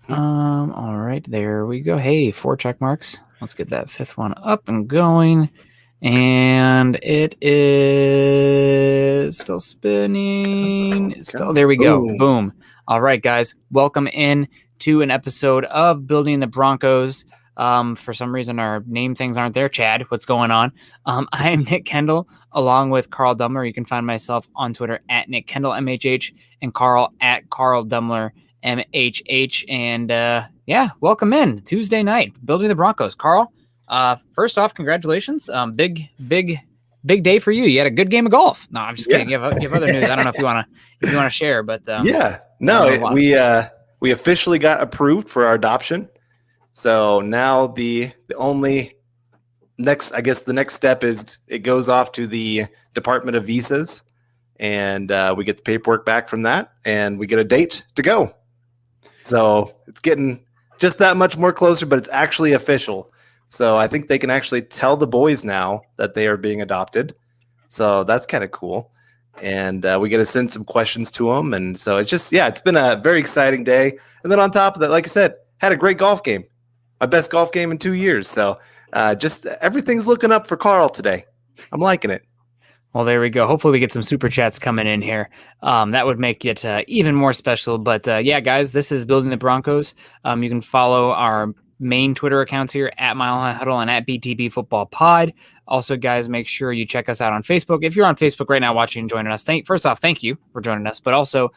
All right, there we go. Hey, 4 check marks. Let's get that 5th one up and going. And it is still spinning. There we go. Boom. All right, guys. Welcome in to an episode of Building the Broncos. For some reason, our name things aren't there. Chad, what's going on? I am Nick Kendell, along with Carl Dumler. You can find myself on Twitter at Nick Kendell, MHH, and Carl at Carl Dumler, MHH. And welcome in Tuesday night, Building the Broncos. Carl, first off, congratulations. Big day for you. You had a good game of golf. No, I'm just kidding. Give other news. I don't know if you want to share, but we officially got approved for our adoption. So now the next step is it goes off to the Department of Visas, and we get the paperwork back from that, and we get a date to go. So it's getting just that much more closer, but it's actually official. So I think they can actually tell the boys now that they are being adopted. So that's kind of cool. And we get to send some questions to them. And so it's been a very exciting day. And then on top of that, like I said, had a great golf game. My best golf game in 2 years. So just everything's looking up for Carl today. I'm liking it. Well, there we go. Hopefully we get some super chats coming in here. That would make it even more special. But guys, this is Building the Broncos. You can follow our main Twitter accounts here at Mile High Huddle and at BTB Football Pod. Also, guys, make sure you check us out on Facebook. If you're on Facebook right now watching and joining us, first off, thank you for joining us. But also,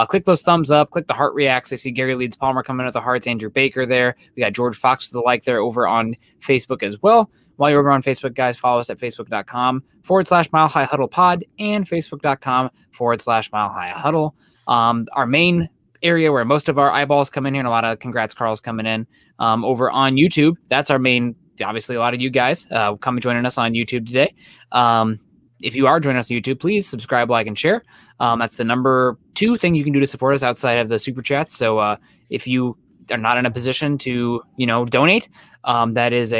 click those thumbs up, click the heart reacts. I see Gary Leeds Palmer coming with the hearts, Andrew Baker there. We got George Fox with the like there over on Facebook as well. While you're over on Facebook, guys, follow us at facebook.com/Mile High Huddle Pod and facebook.com/Mile High Huddle. Our main area where most of our eyeballs come in here and a lot of congrats Carl's coming in over on YouTube. That's our main, obviously a lot of you guys come joining us on YouTube today. If you are joining us on YouTube, please subscribe, like, and share. That's the number 2 thing you can do to support us outside of the super chats. So if you are not in a position to, donate, that is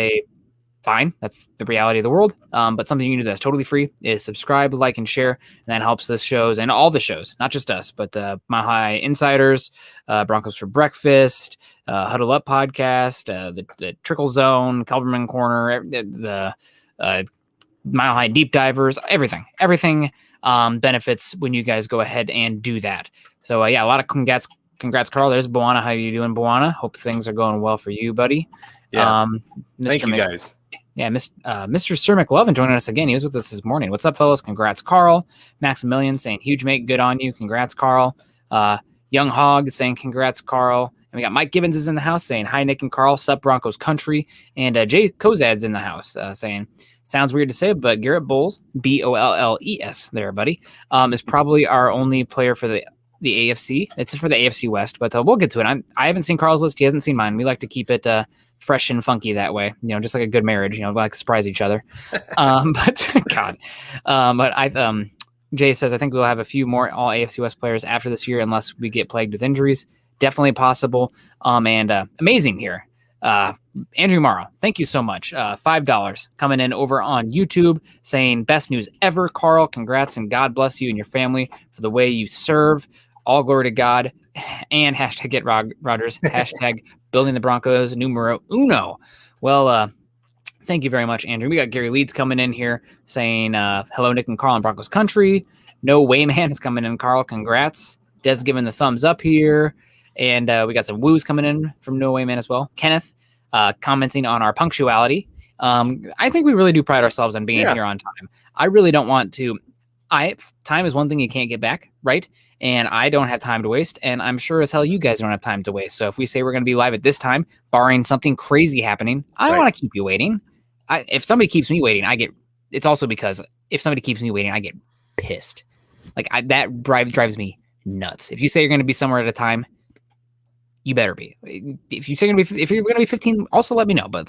fine. That's the reality of the world. But something you can do that's totally free is subscribe, like, and share. And that helps this shows and all the shows, not just us, but Mile High Insiders, Broncos for Breakfast, Huddle Up Podcast, the Trickle Zone, Kelberman Corner, the Mile High Deep Divers, everything benefits when you guys go ahead and do that. So a lot of congrats, Carl. There's Boana. How you doing, Boana? Hope things are going well for you, buddy. Yeah. Thank you, guys. Yeah, Mr. Sir McLovin joining us again. He was with us this morning. What's up, fellas? Congrats, Carl. Maximilian saying, huge mate, good on you. Congrats, Carl. Young Hog saying, congrats, Carl. And we got Mike Gibbons is in the house saying, hi, Nick and Carl. Sup, Broncos country. And Jay Kozad's in the house saying, sounds weird to say, but Garrett Bowles, Bolles there, buddy, is probably our only player for the AFC. It's for the AFC West, but we'll get to it. I haven't seen Carl's list. He hasn't seen mine. We like to keep it fresh and funky that way, just like a good marriage, we like to surprise each other. Jay says, I think we'll have a few more all AFC West players after this year, unless we get plagued with injuries. Definitely possible. And amazing here. Andrew Morrow, thank you so much. $5 coming in over on YouTube saying, best news ever, Carl. Congrats and God bless you and your family for the way you serve. All glory to God. And hashtag get Rodgers. Hashtag building the Broncos numero uno. Well, thank you very much, Andrew. We got Gary Leeds coming in here saying, hello, Nick and Carl in Broncos country. No way, man, is coming in. Carl, congrats. Des giving the thumbs up here. And we got some woos coming in from No Way Man as well. Kenneth commenting on our punctuality. I think we really do pride ourselves on being here on time. I really don't want to. Time is one thing you can't get back, right? And I don't have time to waste. And I'm sure as hell you guys don't have time to waste. So if we say we're going to be live at this time, barring something crazy happening, I don't want to keep you waiting. If somebody keeps me waiting, it's also because if somebody keeps me waiting, I get pissed. That drives me nuts. If you say you're going to be somewhere at a time, you better be. If you're going to be 15, also let me know. But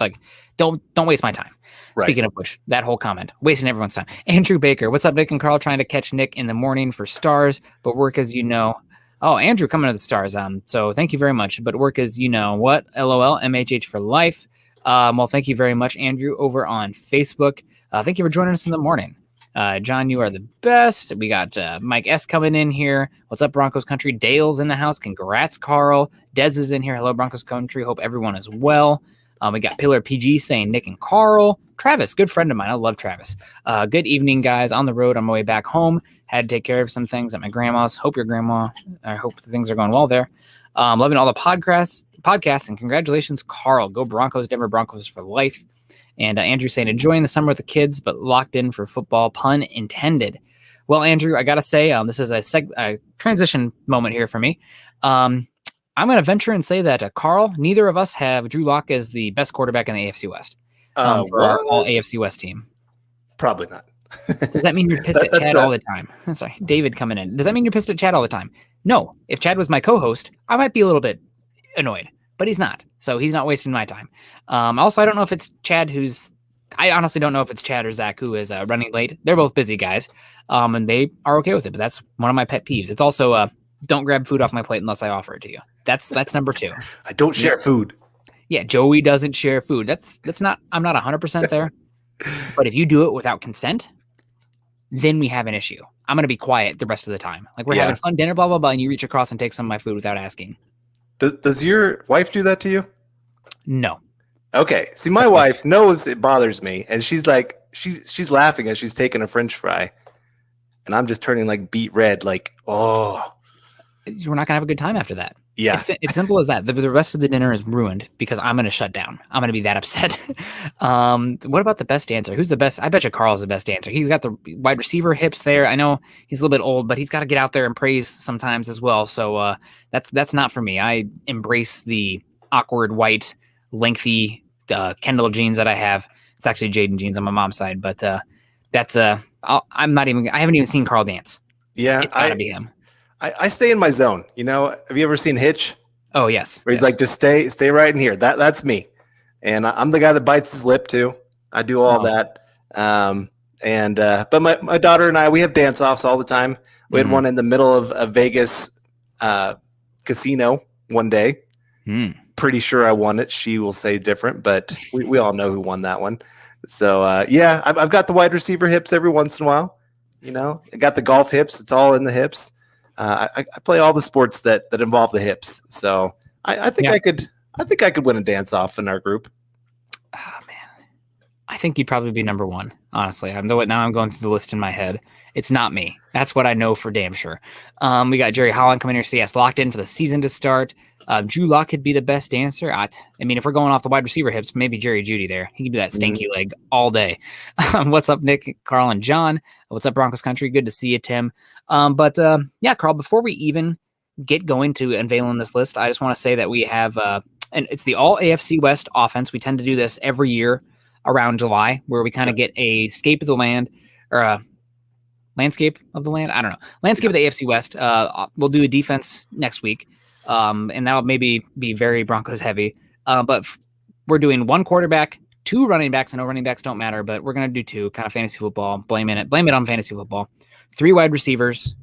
don't waste my time. Right. Speaking of which, that whole comment, wasting everyone's time. Andrew Baker, what's up, Nick and Carl? Trying to catch Nick in the morning for stars, but work as you know. Oh, Andrew coming to the stars. So thank you very much. But work as you know what? LOL, MHH for life. Well, thank you very much, Andrew, over on Facebook. Thank you for joining us in the morning. John, you are the best. We got Mike S coming in here. What's up, Broncos country? Dale's in the house. Congrats, Carl. Dez is in here. Hello, Broncos country. Hope everyone is well. We got Pillar PG saying Nick and Carl. Travis, good friend of mine. I love Travis. Good evening, guys. On the road on my way back home. Had to take care of some things at my grandma's. Hope your grandma, I hope things are going well there. Loving all the podcasts, and congratulations, Carl. Go Broncos, Denver Broncos for life. And Andrew saying, enjoying the summer with the kids, but locked in for football, pun intended. Well, Andrew, I got to say, this is a transition moment here for me. I'm going to venture and say that, Carl, neither of us have Drew Lock as the best quarterback in the AFC West for our All-AFC West team. Probably not. Does that mean you're pissed at Chad all the time? I'm sorry, David coming in. Does that mean you're pissed at Chad all the time? No. If Chad was my co-host, I might be a little bit annoyed, but he's not. So he's not wasting my time. Also, I don't know if it's Chad I honestly don't know if it's Chad or Zach who is running late. They're both busy guys, and they are okay with it. But that's one of my pet peeves. It's also don't grab food off my plate unless I offer it to you. That's number 2. I don't share food. Yeah, Joey doesn't share food. That's not. I'm not 100% there. But if you do it without consent, then we have an issue. I'm going to be quiet the rest of the time. Like we're having fun dinner, blah, blah, blah, and you reach across and take some of my food without asking. Does your wife do that to you? No. Okay. See, my wife knows it bothers me, and she's like, she's laughing as she's taking a French fry, and I'm just turning like beet red, like, oh. We're not going to have a good time after that. Yeah. It's simple as that. The rest of the dinner is ruined because I'm going to shut down. I'm going to be that upset. What about the best dancer? Who's the best? I bet you Carl's the best dancer. He's got the wide receiver hips there. I know he's a little bit old, but he's got to get out there and praise sometimes as well. So that's not for me. I embrace the awkward, white, lengthy Kendall jeans that I have. It's actually Jaden jeans on my mom's side, but that's I haven't even seen Carl dance. Yeah. It's gotta be him. I stay in my zone. You know, have you ever seen Hitch? Oh, yes. Where he's like, just stay right in here. That's me. And I'm the guy that bites his lip too. I do all that. But my daughter and I, we have dance offs all the time. We had one in the middle of a Vegas casino one day. Pretty sure I won it. She will say different, but we all know who won that one. So I've got the wide receiver hips every once in a while. You know, I got the golf hips. It's all in the hips. I play all the sports that involve the hips, so I think I could win a dance off in our group. Oh man, I think you'd probably be number 1. Honestly, now I'm going through the list in my head. It's not me. That's what I know for damn sure. We got Jerry Holland coming here. So yes, locked in for the season to start. Drew Lock could be the best dancer. I mean, if we're going off the wide receiver hips, maybe Jerry Jeudy there. He could do that stinky leg all day. What's up, Nick, Carl, and John? What's up, Broncos country? Good to see you, Tim. Yeah, Carl, before we even get going to unveiling this list, I just want to say that we have, and it's the All-AFC West Offense. We tend to do this every year around July, where we kind of get a scape of the land, or a landscape of the land. I don't know. Landscape of the AFC West. We'll do a defense next week. And that'll maybe be very Broncos heavy. But we're doing 1 quarterback, 2 running backs. I know running backs don't matter, but we're going to do 2 kind of fantasy football. Blame it on fantasy football. 3 wide receivers,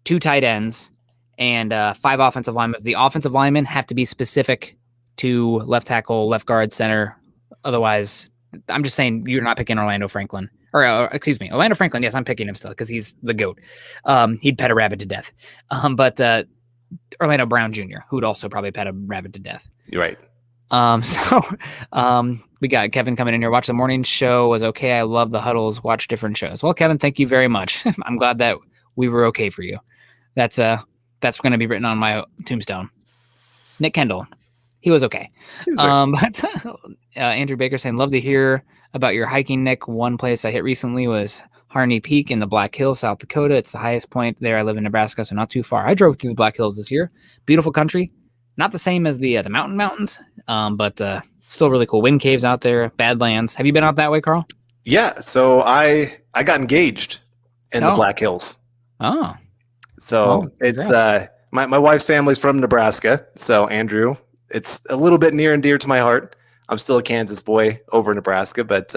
2 tight ends, and 5 offensive linemen. The offensive linemen have to be specific to left tackle, left guard, center. Otherwise, I'm just saying you're not picking Orlando Franklin. Orlando Franklin. Yes, I'm picking him still because he's the GOAT. He'd pet a rabbit to death. But Orlando Brown Jr., who would also probably pet a rabbit to death. You're right. We got Kevin coming in here. Watch the morning show was okay. I love the huddles. Watch different shows. Well, Kevin, thank you very much. I'm glad that we were okay for you. That's going to be written on my tombstone. Nick Kendall, he was okay. Andrew Baker saying, love to hear about your hiking, Nick. One place I hit recently was Harney Peak in the Black Hills, South Dakota. It's the highest point there. I live in Nebraska, so not too far. I drove through the Black Hills this year. Beautiful country. Not the same as the mountains, but still really cool. Wind caves out there, Badlands. Have you been out that way, Carl? Yeah. So I got engaged in the Black Hills. Oh. So it's my wife's family's from Nebraska. So Andrew, it's a little bit near and dear to my heart. I'm still a Kansas boy over in Nebraska, but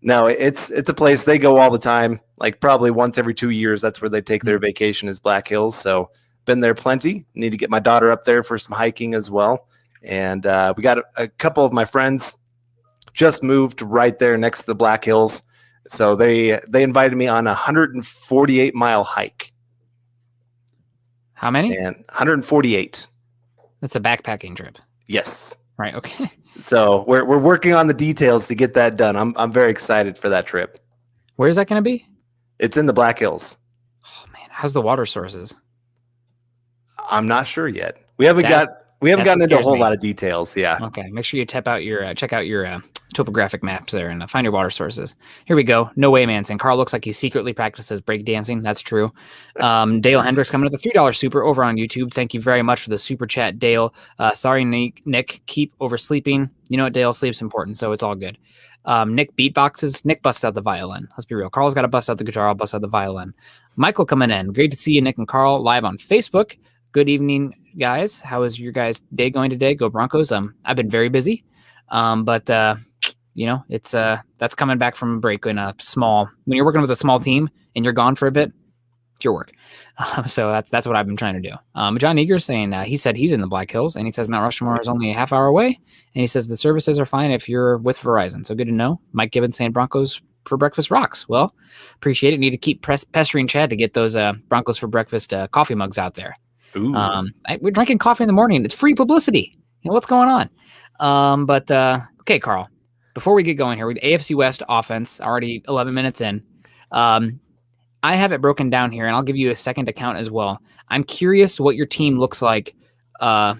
no, it's a place they go all the time. Like probably once every 2 years, that's where they take their vacation is Black Hills. So been there plenty. Need to get my daughter up there for some hiking as well. And we got a couple of my friends just moved right there next to the Black Hills. So they invited me on a 148-mile hike. How many? And 148. That's a backpacking trip. Yes. Right. Okay. So we're working on the details to get that done. I'm very excited for that trip. Where's that going to be? It's in the Black Hills. Oh man, how's the water sources? I'm not sure yet. We haven't gotten into a whole lot of details. Yeah. Okay. Make sure you check out your topographic maps there and find your water sources. Here we go. No way, man. Saying Carl looks like he secretly practices breakdancing. That's true. Dale Hendricks coming with a $3 super over on YouTube. Thank you very much for the super chat, Dale. Sorry, Nick. Keep oversleeping. You know what, Dale? Sleep's important, so it's all good. Nick beatboxes. Nick busts out the violin. Let's be real. Carl's got to bust out the guitar. I'll bust out the violin. Michael coming in. Great to see you, Nick and Carl, live on Facebook. Good evening, guys. How is your guys' day going today? Go Broncos. I've been very busy, but it's that's coming back from a break in a small. When you're working with a small team and you're gone for a bit, it's your work. So that's what I've been trying to do. John Eager saying he said he's in the Black Hills and he says Mount Rushmore is only a half hour away, and he says the services are fine if you're with Verizon. So good to know. Mike Gibbons saying Broncos for breakfast rocks. Well, appreciate it. Need to keep pestering Chad to get those Broncos for breakfast coffee mugs out there. We're drinking coffee in the morning. It's free publicity. You know what's going on. Okay, Carl. Before we get going here, with AFC West offense, already 11 minutes in. I have it broken down here, and I'll give you a second to count as well. I'm curious what your team looks like so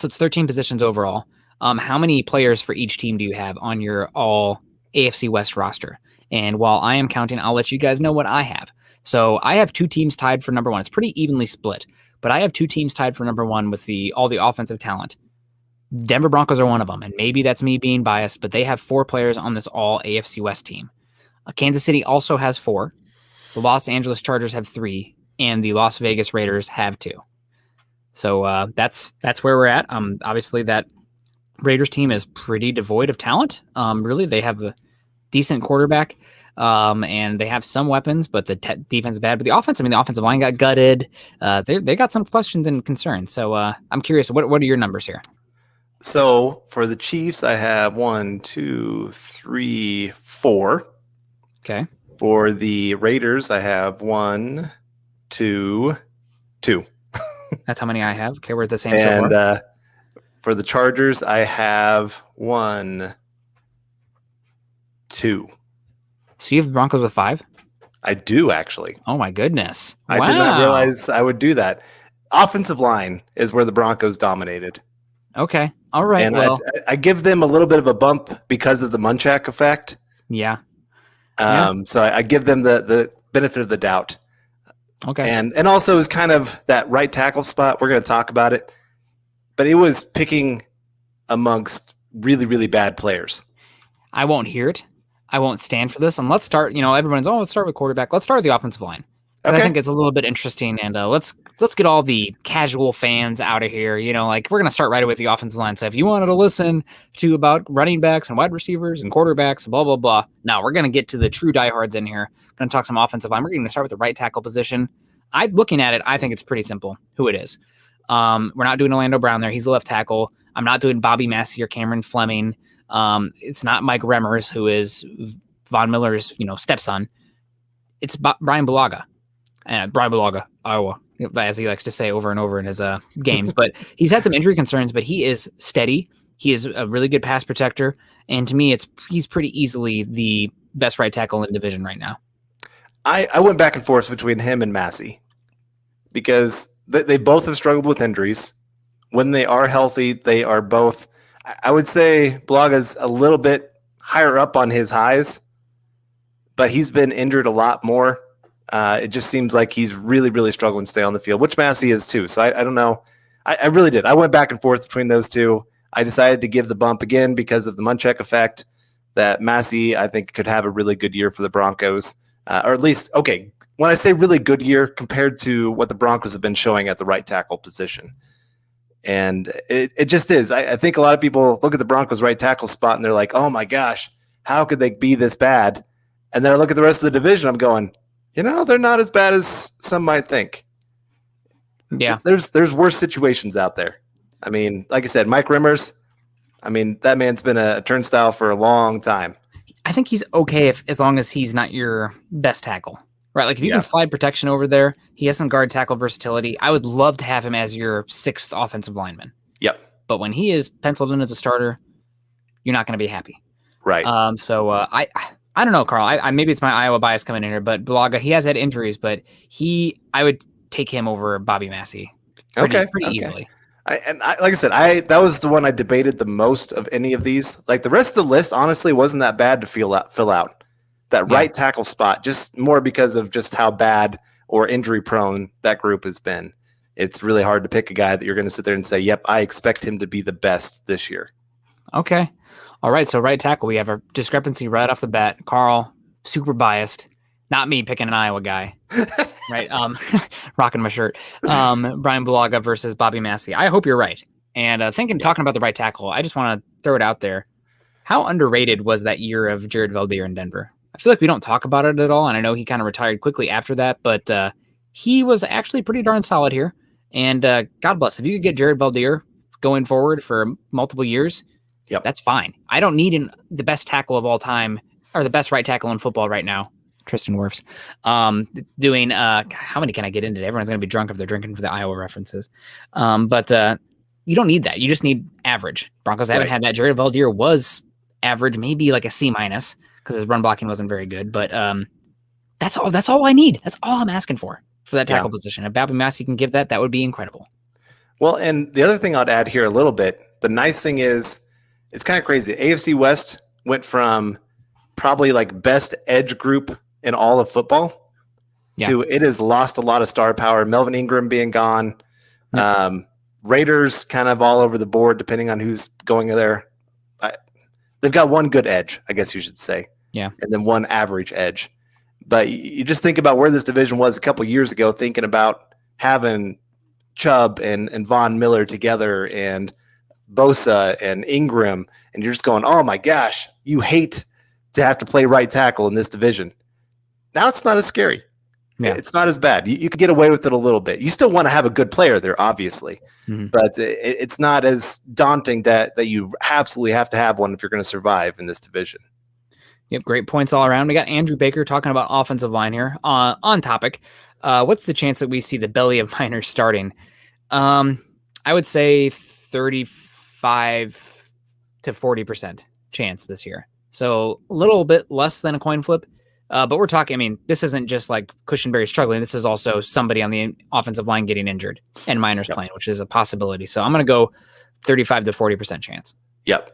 it's 13 positions overall. How many players for each team do you have on your all AFC West roster? And while I am counting, I'll let you guys know what I have. So I have two teams tied for number one. It's pretty evenly split, but I have two teams tied for number one with all the offensive talent. Denver Broncos are one of them, and maybe that's me being biased, but they have 4 players on this all AFC West team. Kansas City also has 4. The Los Angeles Chargers have 3, and the Las Vegas Raiders have 2. So that's where we're at. Obviously, that Raiders team is pretty devoid of talent. Really, they have a decent quarterback. And they have some weapons, but the defense is bad. But the offensive line got gutted. They got some questions and concerns. So I'm curious, what are your numbers here? So for the Chiefs, I have 1, 2, 3, 4. Okay. For the Raiders, I have 1, 2, 2. That's how many I have. Okay, we're at the same. And so far. For the Chargers, I have 1, 2. So you have Broncos with 5? I do, actually. Oh, my goodness. I did not realize I would do that. Offensive line is where the Broncos dominated. Okay. All right. And I give them a little bit of a bump because of the Munchak effect. Yeah. So I give them the benefit of the doubt. Okay. And also is kind of that right tackle spot. We're going to talk about it. But it was picking amongst really, really bad players. I won't hear it. I won't stand for this. And let's start, everyone's, let's start with quarterback. Let's start with the offensive line. Okay. I think it's a little bit interesting. And let's get all the casual fans out of here. We're going to start right away with the offensive line. So if you wanted to listen to about running backs and wide receivers and quarterbacks, blah, blah, blah. Now we're going to get to the true diehards in here. Going to talk some offensive line. We're going to start with the right tackle position. Looking at it, I think it's pretty simple who it is. We're not doing Orlando Brown there. He's the left tackle. I'm not doing Bobby Massey or Cameron Fleming. It's not Mike Remmers, who is Von Miller's, stepson. It's Brian Bulaga. Brian Bulaga, Iowa, as he likes to say over and over in his games. But he's had some injury concerns, but he is steady. He is a really good pass protector. And to me, he's pretty easily the best right tackle in the division right now. I went back and forth between him and Massey because they both have struggled with injuries. When they are healthy, they are both. I would say Bulaga's a little bit higher up on his highs, but he's been injured a lot more. It just seems like he's really, really struggling to stay on the field, which Massey is too. So I don't know. I really did. I went back and forth between those two. I decided to give the bump again because of the Munchak effect that Massey, I think, could have a really good year for the Broncos. Or at least, okay, when I say really good year compared to what the Broncos have been showing at the right tackle position. And it just is. I think a lot of people look at the Broncos right tackle spot and they're like, oh my gosh, how could they be this bad? And then I look at the rest of the division, I'm going, they're not as bad as some might think. Yeah. There's worse situations out there. I mean, like I said, Mike Remmers, that man's been a turnstile for a long time. I think he's okay as long as he's not your best tackle, right? Like if you can slide protection over there, he has some guard tackle versatility. I would love to have him as your sixth offensive lineman. Yep. But when he is penciled in as a starter, you're not going to be happy. Right. I don't know, Carl. I maybe it's my Iowa bias coming in here, but Blaga, he has had injuries, but I would take him over Bobby Massey pretty easily. Like I said, that was the one I debated the most of any of these. Like the rest of the list, honestly, wasn't that bad to fill out. That right tackle spot, just more because of just how bad or injury prone that group has been. It's really hard to pick a guy that you're going to sit there and say, yep, I expect him to be the best this year. Okay. All right. So right tackle, we have a discrepancy right off the bat. Carl, super biased. Not me picking an Iowa guy. Right. Rocking my shirt. Brian Bulaga versus Bobby Massey. I hope you're right. And talking about the right tackle, I just want to throw it out there. How underrated was that year of Jared Valdir in Denver? I feel like we don't talk about it at all. And I know he kind of retired quickly after that, but he was actually pretty darn solid here. And God bless. If you could get Jared Valdir going forward for multiple years, that's fine. I don't need the best tackle of all time or the best right tackle in football right now. Tristan Wirfs, doing how many can I get into? Everyone's going to be drunk if they're drinking for the Iowa references. But you don't need that. You just need average. Broncos haven't had that. Jared Valdir was average, maybe like a C- because his run blocking wasn't very good. But that's all I need. That's all I'm asking for that tackle position. If Bobby Massey can give that would be incredible. Well, and the other thing I'd add here a little bit, the nice thing is it's kind of crazy. AFC West went from probably like best edge group in all of football to it has lost a lot of star power. Melvin Ingram being gone, Raiders kind of all over the board, depending on who's going there. They've got one good edge, I guess you should say. Yeah. And then one average edge. But you just think about where this division was a couple years ago, thinking about having Chubb and Von Miller together and Bosa and Ingram. And you're just going, oh my gosh, you hate to have to play right tackle in this division. Now it's not as scary. Yeah. It's not as bad. You could get away with it a little bit. You still want to have a good player there, obviously, but it's not as daunting that you absolutely have to have one if you're going to survive in this division. Yep, great points all around. We got Andrew Baker talking about offensive line here. On topic, what's the chance that we see the belly of Miners starting? I would say 35 to 40% chance this year. So a little bit less than a coin flip. But we're talking, I mean, this isn't just like Cushenberry struggling. This is also somebody on the offensive line getting injured and Miners playing, which is a possibility. So I'm going to go 35 to 40% chance. Yep.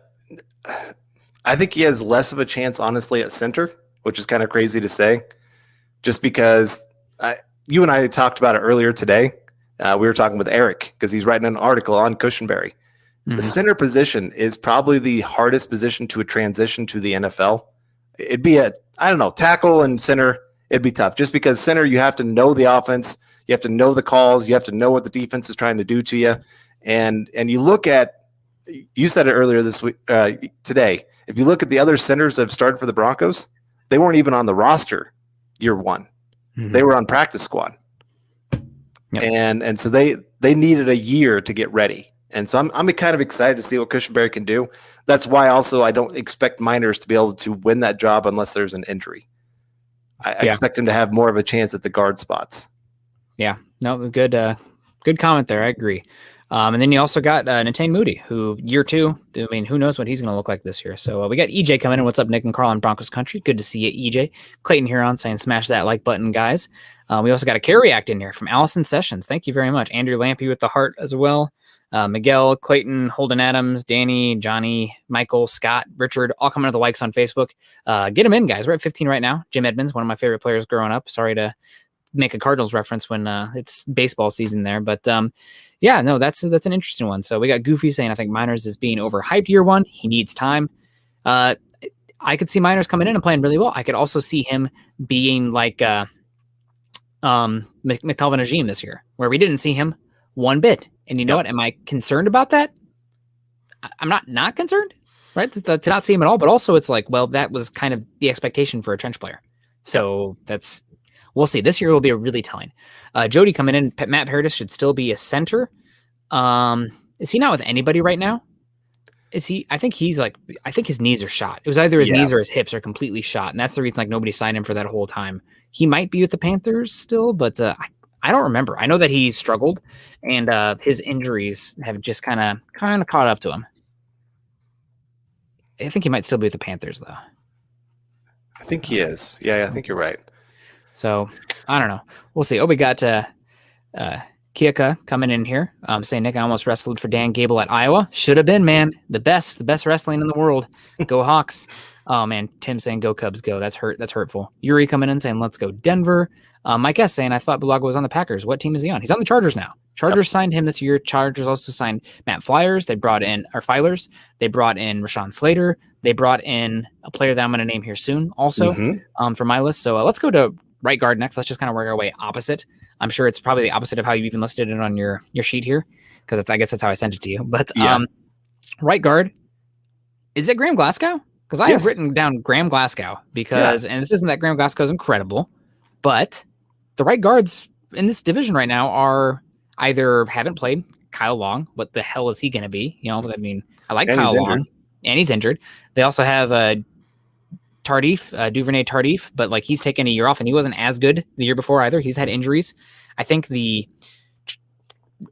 I think he has less of a chance, honestly, at center, which is kind of crazy to say, just because you and I talked about it earlier today. We were talking with Eric because he's writing an article on Cushenberry. The center position is probably the hardest position to transition to the NFL. It'd be tackle and center, it'd be tough just because center, you have to know the offense. You have to know the calls. You have to know what the defense is trying to do to you. And you look at, you said it earlier this week, today, if you look at the other centers that have started for the Broncos, they weren't even on the roster year one. They were on practice squad. Yep. And so they needed a year to get ready. And so I'm kind of excited to see what Cushenberry can do. That's why also I don't expect Miners to be able to win that job unless there's an injury. I expect him to have more of a chance at the guard spots. Yeah, no, good comment there. I agree. And then you also got Netane Moody, who year two, I mean, who knows what he's going to look like this year. So we got EJ coming in. What's up, Nick and Carl in Broncos country? Good to see you, EJ. Clayton Huron saying smash that like button, guys. We also got a care react in here from Allison Sessions. Thank you very much. Andrew Lampy with the heart as well. Miguel, Clayton, Holden Adams, Danny, Johnny, Michael, Scott, Richard, all coming to the likes on Facebook. Get them in, guys. We're at 15 right now. Jim Edmonds, one of my favorite players growing up. Sorry to make a Cardinals reference when it's baseball season there. But that's an interesting one. So we got Goofy saying, I think Miners is being overhyped year one. He needs time. I could see Miners coming in and playing really well. I could also see him being like McTelvin Agim this year, where we didn't see him one bit. And you know what? Am I concerned about that? I'm not concerned, right? To not see him at all. But also it's like, well, that was kind of the expectation for a trench player. So we'll see. This year will be a really telling. Jody coming in. Matt Paradis should still be a center. Is he not with anybody right now? Is he? I think his knees are shot. It was either his knees or his hips are completely shot, and that's the reason like nobody signed him for that whole time. He might be with the Panthers still, but I don't remember. I know that he struggled, and his injuries have just kind of caught up to him. I think he might still be with the Panthers though. I think he is. Yeah, I think you're right. So I don't know. We'll see. Oh, we got Kiaka coming in here, saying, Nick, I almost wrestled for Dan Gable at Iowa. Should have been, man. The best wrestling in the world. Go Hawks. Oh, man. Tim saying, go Cubs, go. That's hurtful. Yuri coming in saying, let's go Denver. Mike S saying, I thought Bulaga was on the Packers. What team is he on? He's on the Chargers now. Chargers signed him this year. Chargers also signed Matt Flyers. They brought in, or Filers. They brought in Rashawn Slater. They brought in a player that I'm going to name here soon also for my list. So let's go to right guard next. Let's just kind of work our way opposite. I'm sure it's probably the opposite of how you even listed it on your sheet here, because I guess that's how I sent it to you. But right guard, is it Graham Glasgow? Because I have written down Graham Glasgow because, and this isn't that Graham Glasgow is incredible, but the right guards in this division right now are either haven't played. Kyle Long, what the hell is he going to be? You know, I mean, I like Kyle Long, and he's injured. They also have Tardif, Duvernay Tardif, but like he's taken a year off and he wasn't as good the year before either. He's had injuries. I think the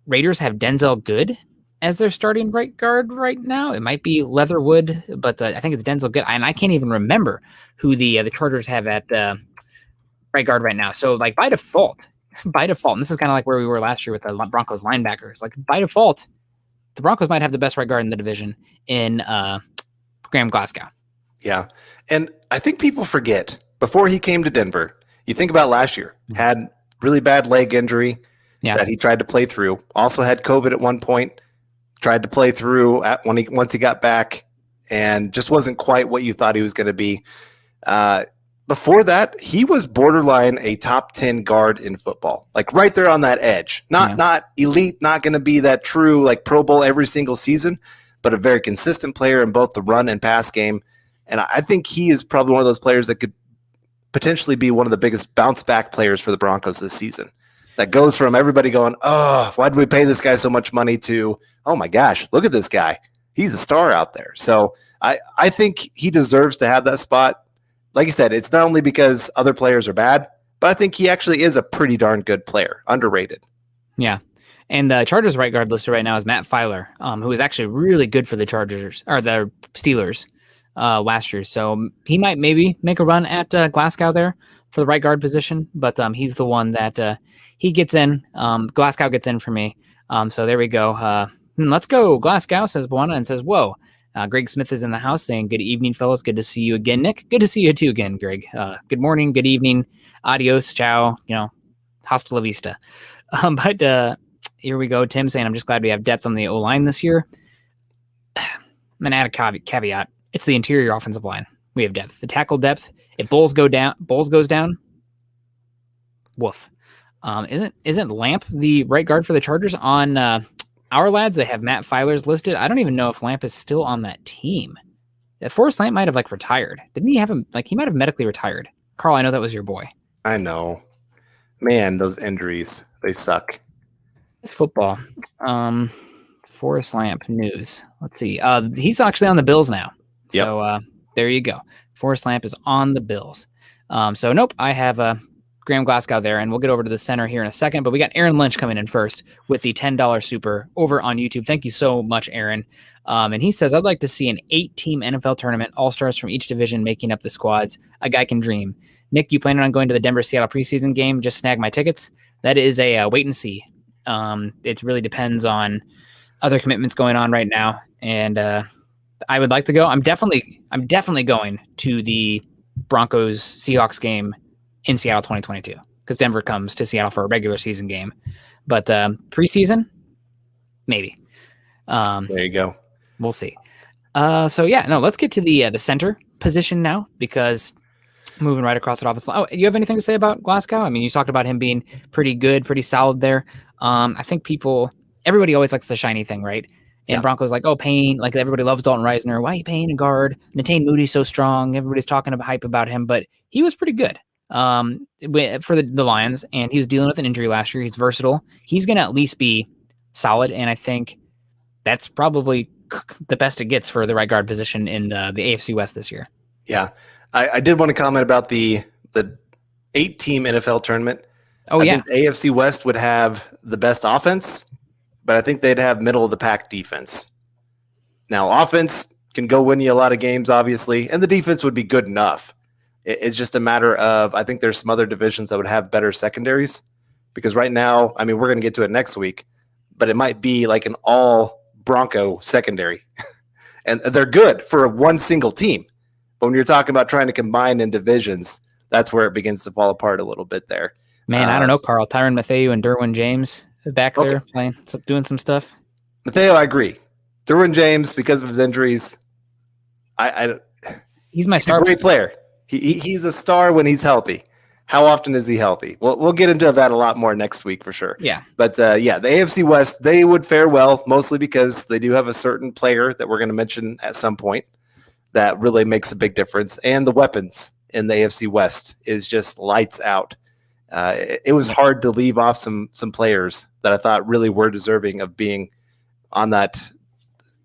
Raiders have Denzel Good as their starting right guard right now. It might be Leatherwood, but I think it's Denzel Good. And I can't even remember who the Chargers have at right guard right now. So like by default, and this is kind of like where we were last year with the Broncos linebackers. Like by default, the Broncos might have the best right guard in the division in Graham Glasgow. Yeah. And I think people forget, before he came to Denver, you think about last year, had really bad leg injury that he tried to play through. Also had COVID at one point, tried to play through once he got back, and just wasn't quite what you thought he was going to be. Before that, he was borderline a top 10 guard in football, like right there on that edge. Not elite, not going to be that true like Pro Bowl every single season, but a very consistent player in both the run and pass game. And I think he is probably one of those players that could potentially be one of the biggest bounce back players for the Broncos this season. That goes from everybody going, oh, why did we pay this guy so much money, to, oh my gosh, look at this guy. He's a star out there. So I think he deserves to have that spot. Like you said, it's not only because other players are bad, but I think he actually is a pretty darn good player, underrated. Yeah. And the Chargers right guard listed right now is Matt Filer, who is actually really good for the Chargers or the Steelers last year. So he might maybe make a run at Glasgow there for the right guard position, but he's the one that he gets in. Glasgow gets in for me. So there we go. Let's go. Glasgow, says Buana, and says, whoa. Greg Smith is in the house saying, good evening, fellas. Good to see you again, Nick. Good to see you too again, Greg. Good morning, good evening. Adios, ciao. Hasta la vista. But here we go. Tim saying, I'm just glad we have depth on the O-line this year. I'm going to add a caveat. It's the interior offensive line. We have depth. The tackle depth. If Bowles goes down, woof. Isn't Lamp the right guard for the Chargers on our lads? They have Matt Filers listed. I don't even know if Lamp is still on that team. Forrest Lamp might have retired. Didn't he have him? He might have medically retired. Carl, I know that was your boy. I know. Man, those injuries, they suck. It's football. Forrest Lamp news. Let's see. He's actually on the Bills now. Yep. So there you go. Forrest Lamp is on the Bills. So nope, I have Graham Glasgow there, and we'll get over to the center here in a second. But we got Aaron Lynch coming in first with the $10 super over on YouTube. Thank you so much, Aaron. And he says, I'd like to see an 8-team NFL tournament, all-stars from each division making up the squads. A guy can dream. Nick, you planning on going to the Denver-Seattle preseason game? Just snag my tickets. That is a wait and see. It really depends on other commitments going on right now, and I would like to go. I'm definitely going to the Broncos Seahawks game in Seattle 2022 because Denver comes to Seattle for a regular season game, but preseason, maybe. There you go. We'll see. Let's get to the center position now, because moving right across the offense line. Oh, you have anything to say about Glasgow? I mean, you talked about him being pretty good, pretty solid there. I think everybody always likes the shiny thing, right? And Broncos Payne, everybody loves Dalton Reisner. Why are you paying a guard? Natane Moody's so strong. Everybody's talking about hype about him, but he was pretty good for the Lions, and he was dealing with an injury last year. He's versatile. He's going to at least be solid, and I think that's probably the best it gets for the right guard position in the AFC West this year. Yeah. I did want to comment about the 8-team NFL tournament. Oh, I think the AFC West would have the best offense, but I think they'd have middle of the pack defense. Now, offense can go win you a lot of games, obviously, and the defense would be good enough. It's just a matter of, I think there's some other divisions that would have better secondaries, because right now, I mean, we're going to get to it next week, but it might be like an all Bronco secondary. And they're good for one single team. But when you're talking about trying to combine in divisions, that's where it begins to fall apart a little bit there. Man, I don't know, Carl. Tyrann Mathieu and Derwin James back there playing, doing some stuff. Mathieu, I agree. Derwin James, because of his injuries, he's my star. A great player. He's a star when he's healthy. How often is he healthy? We'll get into that a lot more next week for sure. Yeah. But the AFC West, they would fare well, mostly because they do have a certain player that we're going to mention at some point that really makes a big difference. And the weapons in the AFC West is just lights out. It was hard to leave off some players that I thought really were deserving of being on that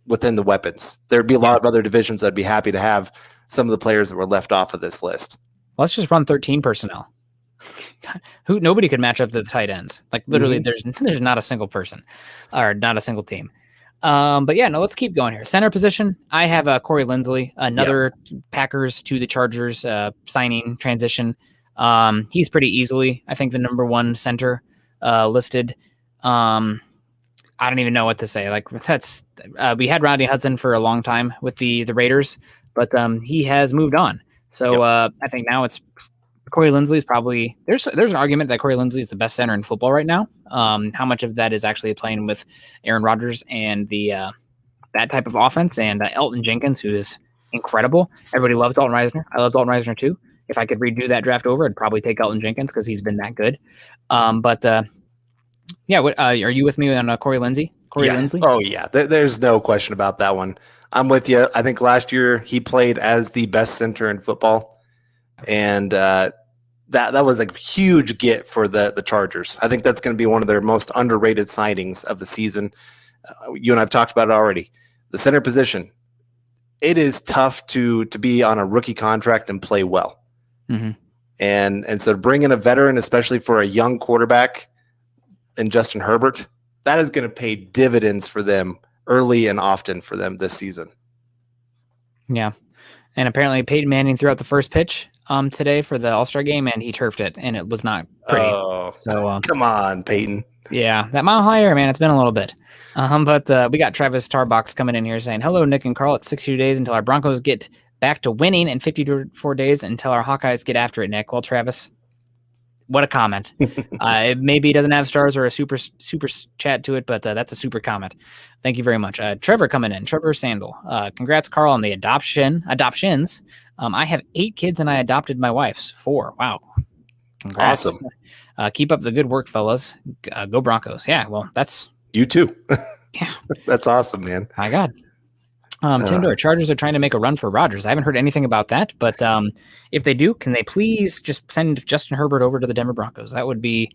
within the weapons. There'd be a lot of other divisions I'd be happy to have some of the players that were left off of this list. Let's just run 13 personnel. Nobody could match up to the tight ends. Like literally, there's not a single person or not a single team. But yeah, no, let's keep going here. Center position, I have Corey Linsley, another Packers to the Chargers signing transition. He's pretty easily, I think, the number one center listed. I don't even know what to say. Like that's we had Rodney Hudson for a long time with the Raiders, but he has moved on. So I think now it's Corey Linsley is probably there's an argument that Corey Linsley is the best center in football right now. How much of that is actually playing with Aaron Rodgers and the that type of offense, and Elton Jenkins, who is incredible. Everybody loves Dalton Reisner. I love Dalton Reisner too. If I could redo that draft over, I'd probably take Elton Jenkins because he's been that good. What are you with me on Corey Linsley? Linsley? Oh yeah, there's no question about that one. I'm with you. I think last year he played as the best center in football, and that was a huge get for the Chargers. I think that's going to be one of their most underrated signings of the season. You and I've talked about it already. The center position, it is tough to be on a rookie contract and play well. Mm-hmm. And so to bring in a veteran, especially for a young quarterback in Justin Herbert, that is going to pay dividends for them early and often for them this season. Yeah. And apparently Peyton Manning threw out the first pitch today for the All-Star game, and he turfed it, and it was not pretty. Oh, so, come on, Peyton. Yeah, that mile higher, man, it's been a little bit. But we got Travis Tarbox coming in here saying, hello, Nick and Carl. It's 62 days until our Broncos get back to winning and 54 days until our Hawkeyes get after it, Nick. Well, Travis, what a comment. Maybe it doesn't have stars or a super chat to it, but that's a super comment. Thank you very much. Trevor coming in. Trevor Sandel. Congrats, Carl, on the adoptions. I have 8 kids and I adopted my wife's 4. Wow. Congrats. Awesome. Keep up the good work, fellas. Go Broncos. Yeah, well, that's... You too. Yeah. That's awesome, man. My God. Tim Door, Chargers are trying to make a run for Rodgers. I haven't heard anything about that, but if they do, can they please just send Justin Herbert over to the Denver Broncos? That would be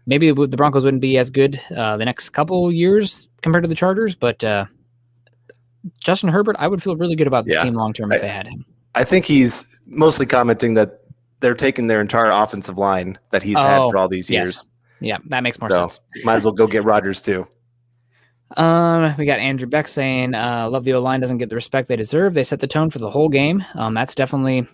maybe the Broncos wouldn't be as good the next couple years compared to the Chargers, but Justin Herbert, I would feel really good about this team long term if they had him. I think he's mostly commenting that they're taking their entire offensive line that he's had for all these years. Yeah, that makes more sense. Might as well go get Rodgers too. We got Andrew Beck saying, love the O-line doesn't get the respect they deserve. They set the tone for the whole game. That's definitely,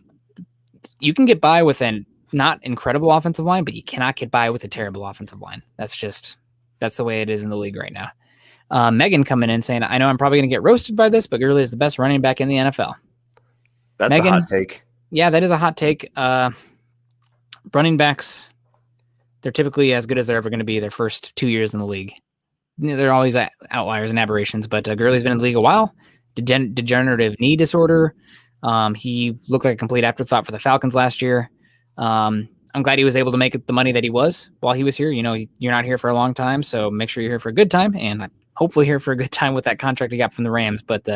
you can get by with a not incredible offensive line, but you cannot get by with a terrible offensive line. That's the way it is in the league right now. Megan coming in saying, I know I'm probably going to get roasted by this, but Gurley is the best running back in the NFL. That's Megan, a hot take. Yeah, that is a hot take. Running backs, they're typically as good as they're ever going to be their first 2 years in the league. They're always outliers and aberrations, but Gurley's been in the league a while. Degenerative knee disorder. He looked like a complete afterthought for the Falcons last year. I'm glad he was able to make it the money that he was while he was here. You know, you're not here for a long time, so make sure you're here for a good time, and hopefully here for a good time with that contract he got from the Rams. But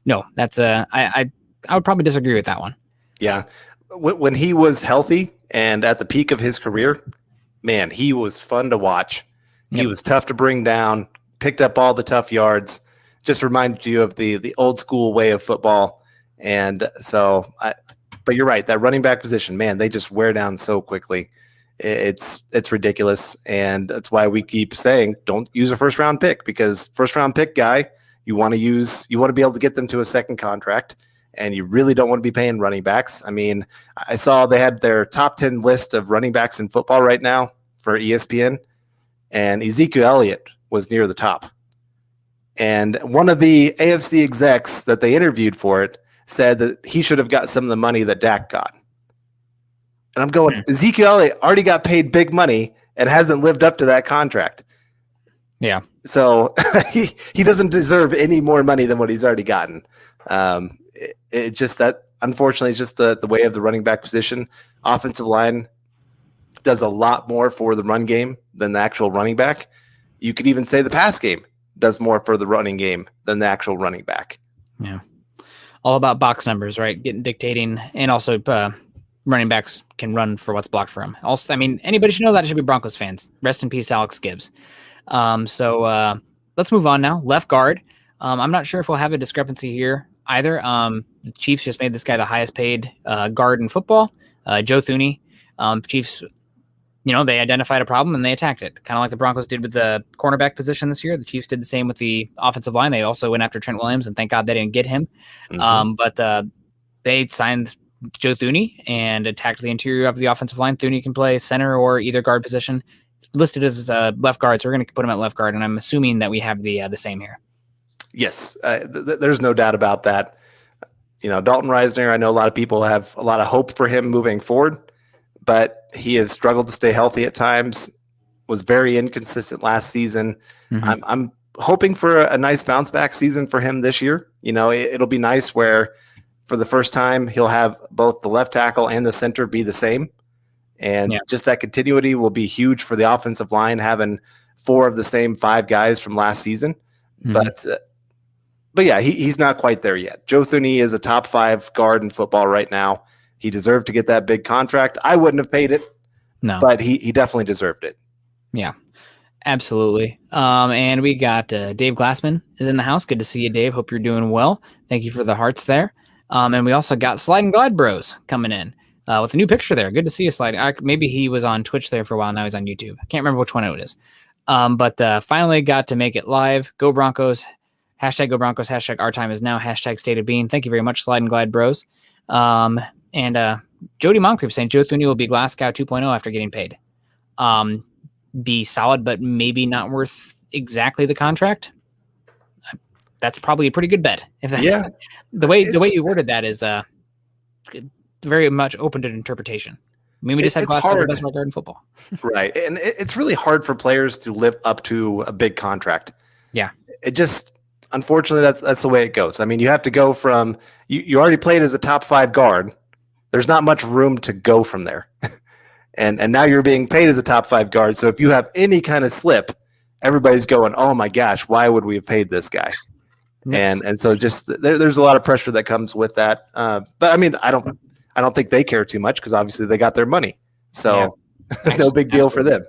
no, that's I would probably disagree with that one. Yeah, when he was healthy and at the peak of his career, man, he was fun to watch. He was tough to bring down, picked up all the tough yards, just reminded you of the old school way of football. And so, but you're right. That running back position, man, they just wear down so quickly. It's ridiculous. And that's why we keep saying, don't use a first round pick, because first round pick guy, you want to be able to get them to a second contract, and you really don't want to be paying running backs. I mean, I saw they had their top 10 list of running backs in football right now for ESPN, and Ezekiel Elliott was near the top. And one of the AFC execs that they interviewed for it said that he should have got some of the money that Dak got. And I'm going, Ezekiel Elliott already got paid big money and hasn't lived up to that contract. Yeah. So he doesn't deserve any more money than what he's already gotten. It just that, unfortunately, it's just the way of the running back position. Offensive line does a lot more for the run game than the actual running back. You could even say the pass game does more for the running game than the actual running back. Yeah. All about box numbers, right? Dictating, and also running backs can run for what's blocked for them. Also, I mean, anybody should know that. It should be Broncos fans. Rest in peace, Alex Gibbs. So let's move on now. Left guard. I'm not sure if we'll have a discrepancy here either. The Chiefs just made this guy the highest paid guard in football, Joe Thuney. Chiefs, they identified a problem and they attacked it, kind of like the Broncos did with the cornerback position this year. The Chiefs did the same with the offensive line. They also went after Trent Williams, and thank God they didn't get him. But they signed Joe Thuney and attacked the interior of the offensive line. Thuney can play center or either guard position. Listed as left guard, so we're going to put him at left guard, and I'm assuming that we have the same here. Yes, there's no doubt about that. Dalton Reisner, I know a lot of people have a lot of hope for him moving forward, but he has struggled to stay healthy at times, was very inconsistent last season. I'm hoping for a nice bounce back season for him this year. It'll be nice where for the first time he'll have both the left tackle and the center be the same. And just that continuity will be huge for the offensive line, having 4 of the same 5 guys from last season. But yeah, he's not quite there yet. Joe Thuney is a top 5 guard in football right now. He deserved to get that big contract. I wouldn't have paid it, but he definitely deserved it. Yeah, absolutely. And we got Dave Glassman is in the house. Good to see you, Dave. Hope you're doing well. Thank you for the hearts there. And we also got Slide and Glide Bros coming in. With a new picture there. Good to see you, Slide. Maybe he was on Twitch there for a while. Now he's on YouTube. I can't remember which one it is. But finally got to make it live. Go Broncos. Hashtag Go Broncos. Hashtag Our Time Is Now. Hashtag State of Being. Thank you very much, Slide and Glide Bros. And Jody Moncrief saying Joe Thuney will be Glasgow 2.0 after getting paid. Be solid, but maybe not worth exactly the contract. That's probably a pretty good bet. If that's the way you worded that is very much open to interpretation. I mean, we just had Glasgow the best right guard in football. Right. And it's really hard for players to live up to a big contract. Yeah. It just, unfortunately, that's the way it goes. I mean, you have to go from, you already played as a top 5 guard. There's not much room to go from there. and now you're being paid as a top 5 guard. So if you have any kind of slip, everybody's going, oh my gosh, why would we have paid this guy? And so just there's a lot of pressure that comes with that. But I mean, I don't think they care too much because obviously they got their money. So no big deal for them.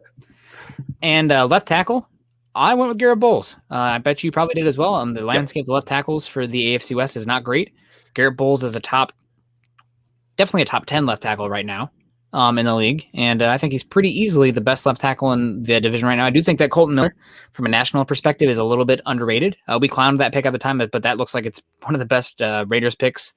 And left tackle, I went with Garrett Bowles. I bet you probably did as well. The landscape of left tackles for the AFC West is not great. Garrett Bowles is definitely a top 10 left tackle right now in the league. And I think he's pretty easily the best left tackle in the division right now. I do think that Colton Miller, from a national perspective, is a little bit underrated. We clowned that pick at the time, but that looks like it's one of the best Raiders picks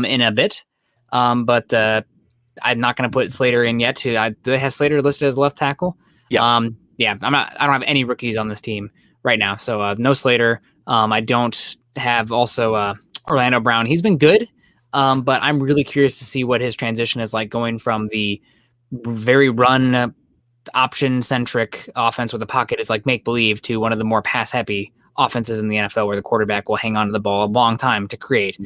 in a bit. But I'm not going to put Slater in yet. Do they have Slater listed as left tackle? Yeah. I don't have any rookies on this team right now. So no Slater. I don't have also Orlando Brown. He's been good. But I'm really curious to see what his transition is like, going from the very run option centric offense where the pocket is like make believe to one of the more pass happy offenses in the NFL where the quarterback will hang on to the ball a long time to create.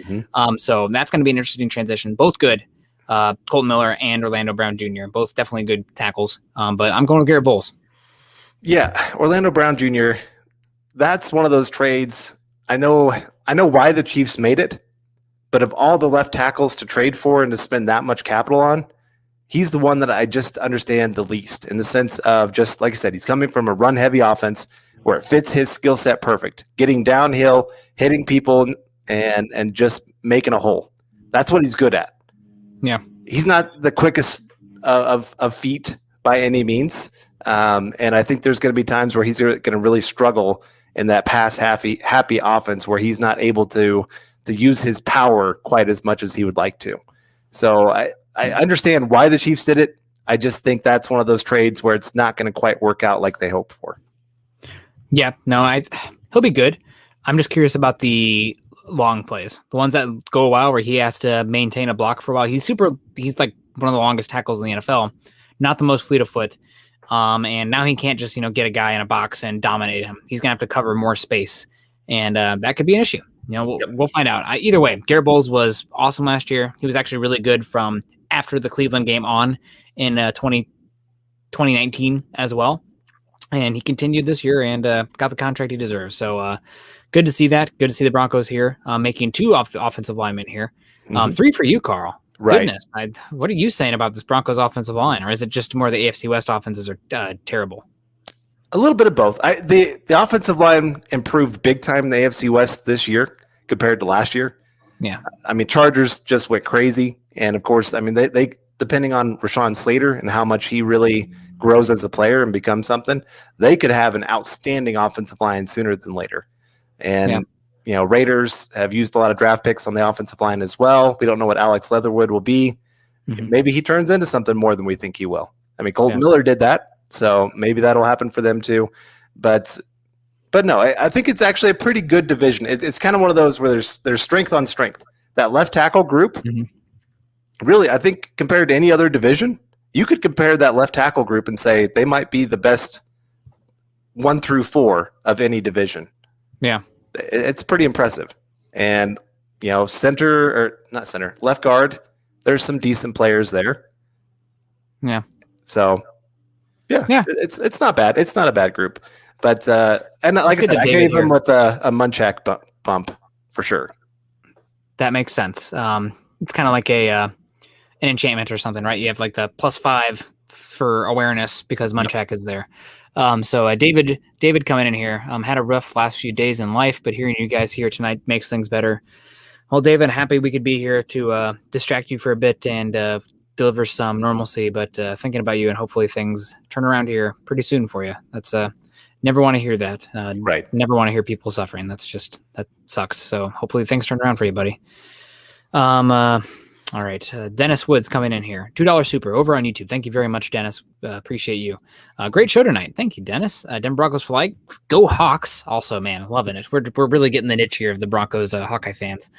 So that's going to be an interesting transition. Both good. Colton Miller and Orlando Brown Jr. Both definitely good tackles. But I'm going with Garrett Bowles. Yeah, Orlando Brown Jr. That's one of those trades. I know why the Chiefs made it, but of all the left tackles to trade for and to spend that much capital on, he's the one that I just understand the least, in the sense of, just like I said, he's coming from a run-heavy offense where it fits his skill set perfect. Getting downhill, hitting people, and just making a hole. That's what he's good at. Yeah. He's not the quickest of feet by any means. And I think there's going to be times where he's going to really struggle in that pass happy offense where he's not able to use his power quite as much as he would like to. So I understand why the Chiefs did it. I just think that's one of those trades where it's not going to quite work out like they hoped for. Yeah, no, he'll be good. I'm just curious about the long plays, the ones that go a while where he has to maintain a block for a while. He's like one of the longest tackles in the NFL, not the most fleet of foot. And now he can't just, get a guy in a box and dominate him. He's going to have to cover more space, and that could be an issue. We'll find out. Either way, Garrett Bowles was awesome last year. He was actually really good from after the Cleveland game on in 2019 as well. And he continued this year and got the contract he deserves. So good to see that. Good to see the Broncos here making 2 offensive linemen here. 3 for you, Carl. Right. Goodness. What are you saying about this Broncos offensive line? Or is it just more the AFC West offenses are terrible? A little bit of both. The offensive line improved big time in the AFC West this year compared to last year. Yeah. I mean, Chargers just went crazy. And, of course, I mean, they depending on Rashawn Slater and how much he really grows as a player and becomes something, they could have an outstanding offensive line sooner than later. And, Raiders have used a lot of draft picks on the offensive line as well. We don't know what Alex Leatherwood will be. Maybe he turns into something more than we think he will. I mean, Colton Miller did that. So maybe that'll happen for them too. But no, I think it's actually a pretty good division. It's kind of one of those where there's strength on strength. That left tackle group, really, I think compared to any other division, you could compare that left tackle group and say they might be the best 1 through 4 of any division. Yeah. It's pretty impressive. And, left guard, there's some decent players there. Yeah. So, yeah. It's not bad. It's not a bad group. But, and like I said, I gave him with a Munchak bump for sure. That makes sense. It's kind of like an enchantment or something, right? You have like the +5 for awareness because Munchak is there. So David coming in here, had a rough last few days in life, but hearing you guys here tonight makes things better. Well, David, happy we could be here to distract you for a bit and deliver some normalcy, but thinking about you and hopefully things turn around here pretty soon for you. That's never want to hear that. Right. Never want to hear people suffering. That sucks. So hopefully things turn around for you, buddy. All right. Dennis Woods coming in here. $2 super over on YouTube. Thank you very much, Dennis. Appreciate you. Great show tonight. Thank you, Dennis. Denver Broncos for life. Go Hawks. Also, man, loving it. We're really getting the niche here of the Broncos Hawkeye fans.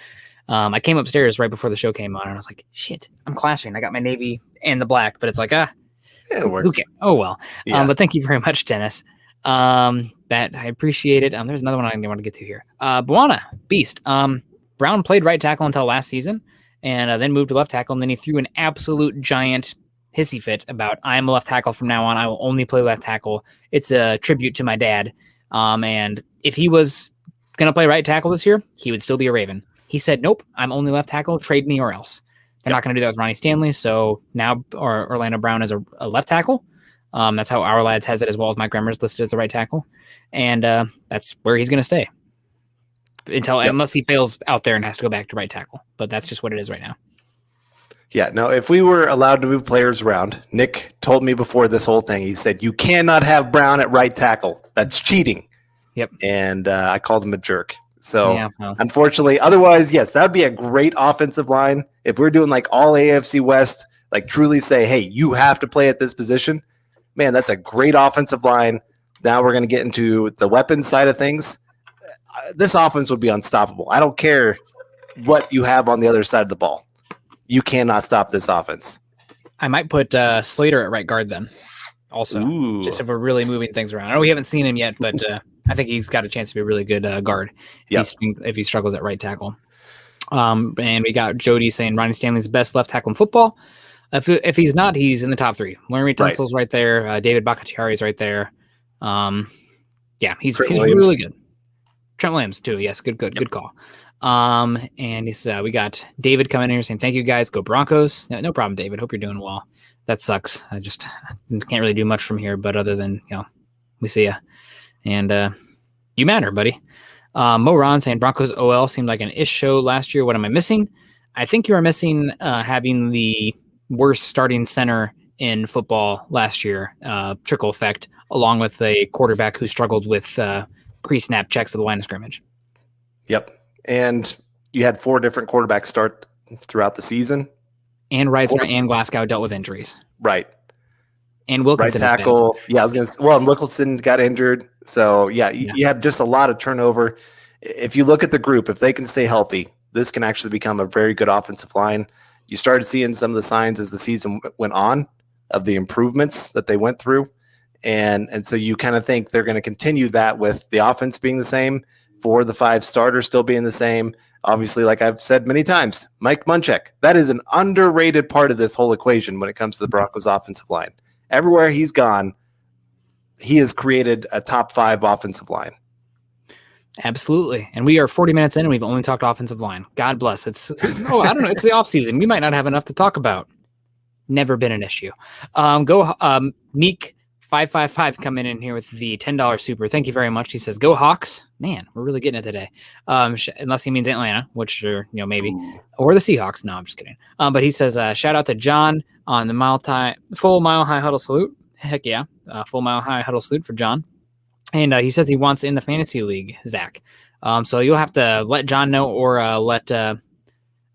I came upstairs right before the show came on, and I was like, shit, I'm clashing. I got my navy and the black, but it's like, who cares? Oh, well. Yeah. But thank you very much, Dennis. That I appreciate it. There's another one I want to get to here. Buana, Beast. Brown played right tackle until last season. And then moved to left tackle, and then he threw an absolute giant hissy fit about, I'm a left tackle from now on. I will only play left tackle. It's a tribute to my dad. And if he was going to play right tackle this year, he would still be a Raven. He said, nope, I'm only left tackle. Trade me or else. They're not going to do that with Ronnie Stanley. So now Orlando Brown is a left tackle. That's how Our Lads has it as well as Mike Remmers listed as the right tackle. And that's where he's going to stay. Unless he fails out there and has to go back to right tackle. But that's just what it is right now. Yeah, no, if we were allowed to move players around, Nick told me before this whole thing, he said, you cannot have Brown at right tackle. That's cheating. Yep. And I called him a jerk. So unfortunately, otherwise, yes, that would be a great offensive line. If we're doing like all AFC West, like truly say, hey, you have to play at this position. Man, that's a great offensive line. Now we're going to get into the weapons side of things. This offense would be unstoppable. I don't care what you have on the other side of the ball. You cannot stop this offense. I might put Slater at right guard then also. Just if we're really moving things around. I know we haven't seen him yet, but I think he's got a chance to be a really good guard if he struggles at right tackle. And we got Jody saying Ronnie Stanley's best left tackle in football. If he's not, he's in the top 3. Larry Tunsil's right there. David Bakhtiari's right there. He's really good. Trent Williams too. Yes, good call. And he's we got David coming in here saying thank you guys. Go Broncos. No problem, David. Hope you're doing well. That sucks. I just can't really do much from here, but other than we see ya. And you matter, buddy. Mo Ron saying Broncos OL seemed like an ish show last year. What am I missing? I think you are missing having the worst starting center in football last year, trickle effect, along with a quarterback who struggled with pre-snap checks at the line of scrimmage. Yep. And you had 4 different quarterbacks start throughout the season. And Reisner and Glasgow dealt with injuries. Right. And Wilkinson. Right tackle. Yeah, I was going to say, and Wilkinson got injured. So, you had just a lot of turnover. If you look at the group, if they can stay healthy, this can actually become a very good offensive line. You started seeing some of the signs as the season went on of the improvements that they went through. And so you kind of think they're going to continue that with the offense being the same, 4 of the 5 starters still being the same. Obviously, like I've said many times, Mike Munchak, that is an underrated part of this whole equation when it comes to the Broncos offensive line. Everywhere he's gone, he has created a top 5 offensive line. Absolutely. And we are 40 minutes in and we've only talked offensive line. God bless. I don't know. It's the off season. We might not have enough to talk about. Never been an issue. Meek 555 coming in here with the $10 super. Thank you very much. He says, "Go Hawks." Man, we're really getting it today. Unless he means Atlanta, which are, maybe, or the Seahawks. No, I'm just kidding. But he says, shout out to John on the full mile high huddle salute. Heck yeah. Full mile high huddle salute for John. And he says he wants in the fantasy league, Zach. So you'll have to let John know or let Chad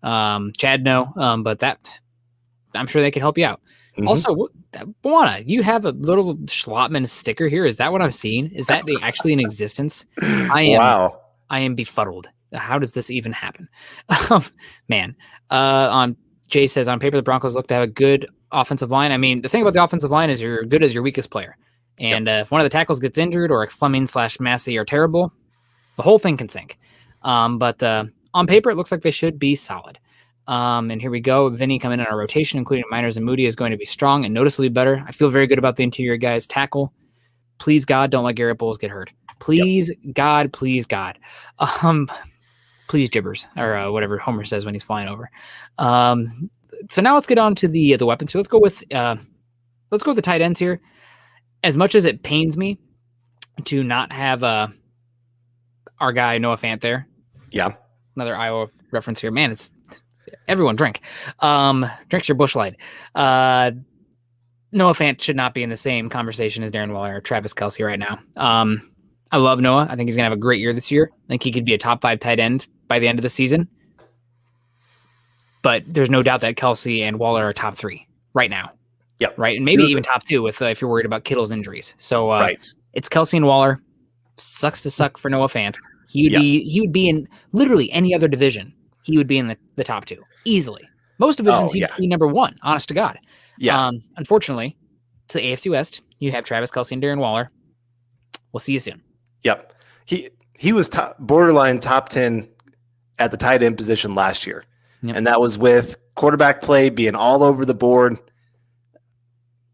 know. But that, I'm sure they can help you out. Mm-hmm. Also, Buana, you have a little Schlottman sticker here. Is that what I'm seeing? Is that actually in existence? Wow. I am befuddled. How does this even happen? Man. Jay says, on paper, the Broncos look to have a good offensive line. I mean, the thing about the offensive line is you're good as your weakest player. And if one of the tackles gets injured or if Fleming/Massey are terrible, the whole thing can sink. But on paper, it looks like they should be solid. And here we go. Vinny coming in our rotation, including Miners and Moody, is going to be strong and noticeably better. I feel very good about the interior guys. Tackle. Please, God, don't let Garrett Bowles get hurt. Please, God, please, God. Please, gibbers, or whatever Homer says when he's flying over. So now let's get on to the weapons. So let's go with the tight ends here. As much as it pains me to not have our guy Noah Fant there. Yeah. Another Iowa reference here. Man, it's everyone drink. Drinks your Busch Light. Noah Fant should not be in the same conversation as Darren Waller or Travis Kelce right now. I love Noah. I think he's going to have a great year this year. I think he could be a top 5 tight end by the end of the season. But there's no doubt that Kelce and Waller are top 3 right now. Yep. Right. And maybe even top 2 if you're worried about Kittle's injuries. So it's Kelce and Waller. Sucks to suck for Noah Fant. He would be in literally any other division. He would be in the top 2 easily. Most divisions he'd be number 1, honest to God. Yeah. Unfortunately, it's the AFC West. You have Travis Kelce and Darren Waller. We'll see you soon. Yep. He was borderline top 10 at the tight end position last year. Yep. And that was with quarterback play being all over the board.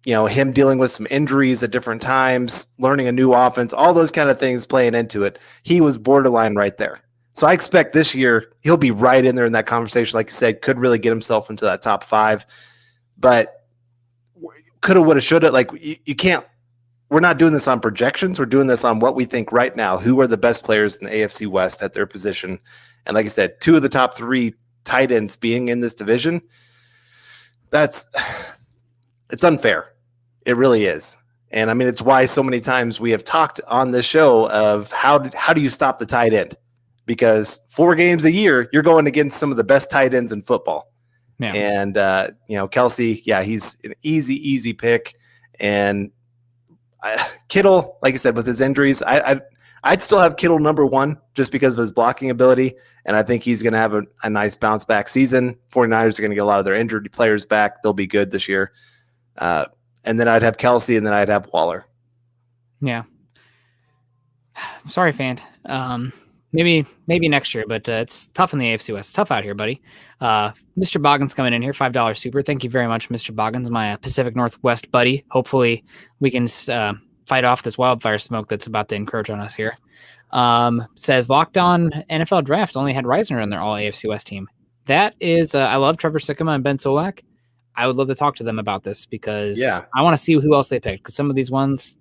Him dealing with some injuries at different times, learning a new offense, all those kind of things playing into it. He was borderline right there. So I expect this year he'll be right in there in that conversation. Like you said, could really get himself into that top 5. But coulda, woulda, shoulda. Like you can't. We're not doing this on projections. We're doing this on what we think right now. Who are the best players in the AFC West at their position? And like I said, 2 of the top 3 tight ends being in this division. It's unfair. It really is. And I mean, it's why so many times we have talked on this show of how do you stop the tight end? Because 4 games a year, you're going against some of the best tight ends in football. Yeah. And, Kelce, he's an easy pick. And Kittle, like I said, with his injuries, I'd still have Kittle number 1 just because of his blocking ability. And I think he's going to have a nice bounce back season. 49ers are going to get a lot of their injured players back. They'll be good this year. And then I'd have Kelce, and then I'd have Waller. Yeah. Sorry, Fant. Maybe next year, but it's tough in the AFC West. It's tough out here, buddy. Mr. Boggins coming in here, $5 super. Thank you very much, Mr. Boggins, my Pacific Northwest buddy. Hopefully we can fight off this wildfire smoke that's about to encroach on us here. Says, Locked On NFL Draft only had Reisner on their All-AFC West team. That is, I love Trevor Sikkema and Ben Solak. I would love to talk to them about this because I want to see who else they picked. Because some of these ones,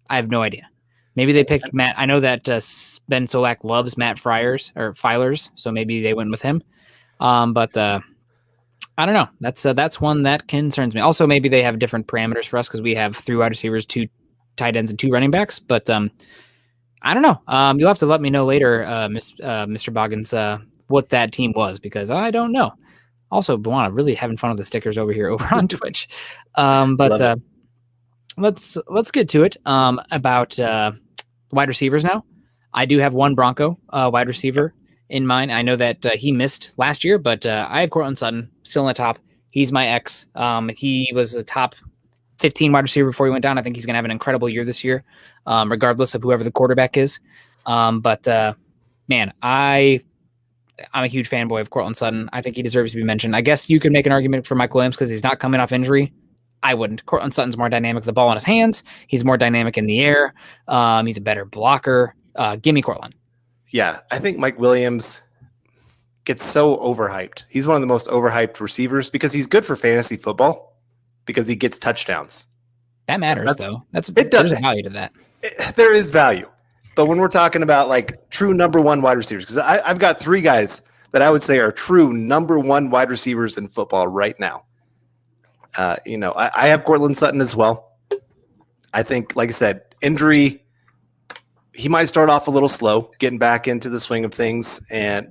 I have no idea. Maybe they picked Matt. I know that Ben Solak loves Matt Filers, so maybe they went with him. But I don't know. That's one that concerns me. Also, maybe they have different parameters for us because we have 3 wide receivers, 2 tight ends, and 2 running backs. But I don't know. You'll have to let me know later, Mr. Boggins, what that team was, because I don't know. Also, Buana really having fun with the stickers over on Twitch. But let's get to it. About wide receivers now. I do have one Bronco wide receiver in mind. I know that he missed last year, but I have Cortland Sutton still in the top. He's my ex. He was a top 15 wide receiver before he went down. I think he's going to have an incredible year this year, regardless of whoever the quarterback is. But man, I'm a huge fanboy of Cortland Sutton. I think he deserves to be mentioned. I guess you could make an argument for Mike Williams because he's not coming off injury. I wouldn't. Cortland Sutton's more dynamic with the ball in his hands. He's more dynamic in the air. He's a better blocker. Give me Cortland. Yeah, I think Mike Williams gets so overhyped. He's one of the most overhyped receivers because he's good for fantasy football because he gets touchdowns. That matters, though. It does. There's value to that. There is value. But when we're talking about like true number 1 wide receivers, because I've got 3 guys that I would say are true number 1 wide receivers in football right now. I have Cortland Sutton as well. I think, like I said, injury, he might start off a little slow, getting back into the swing of things.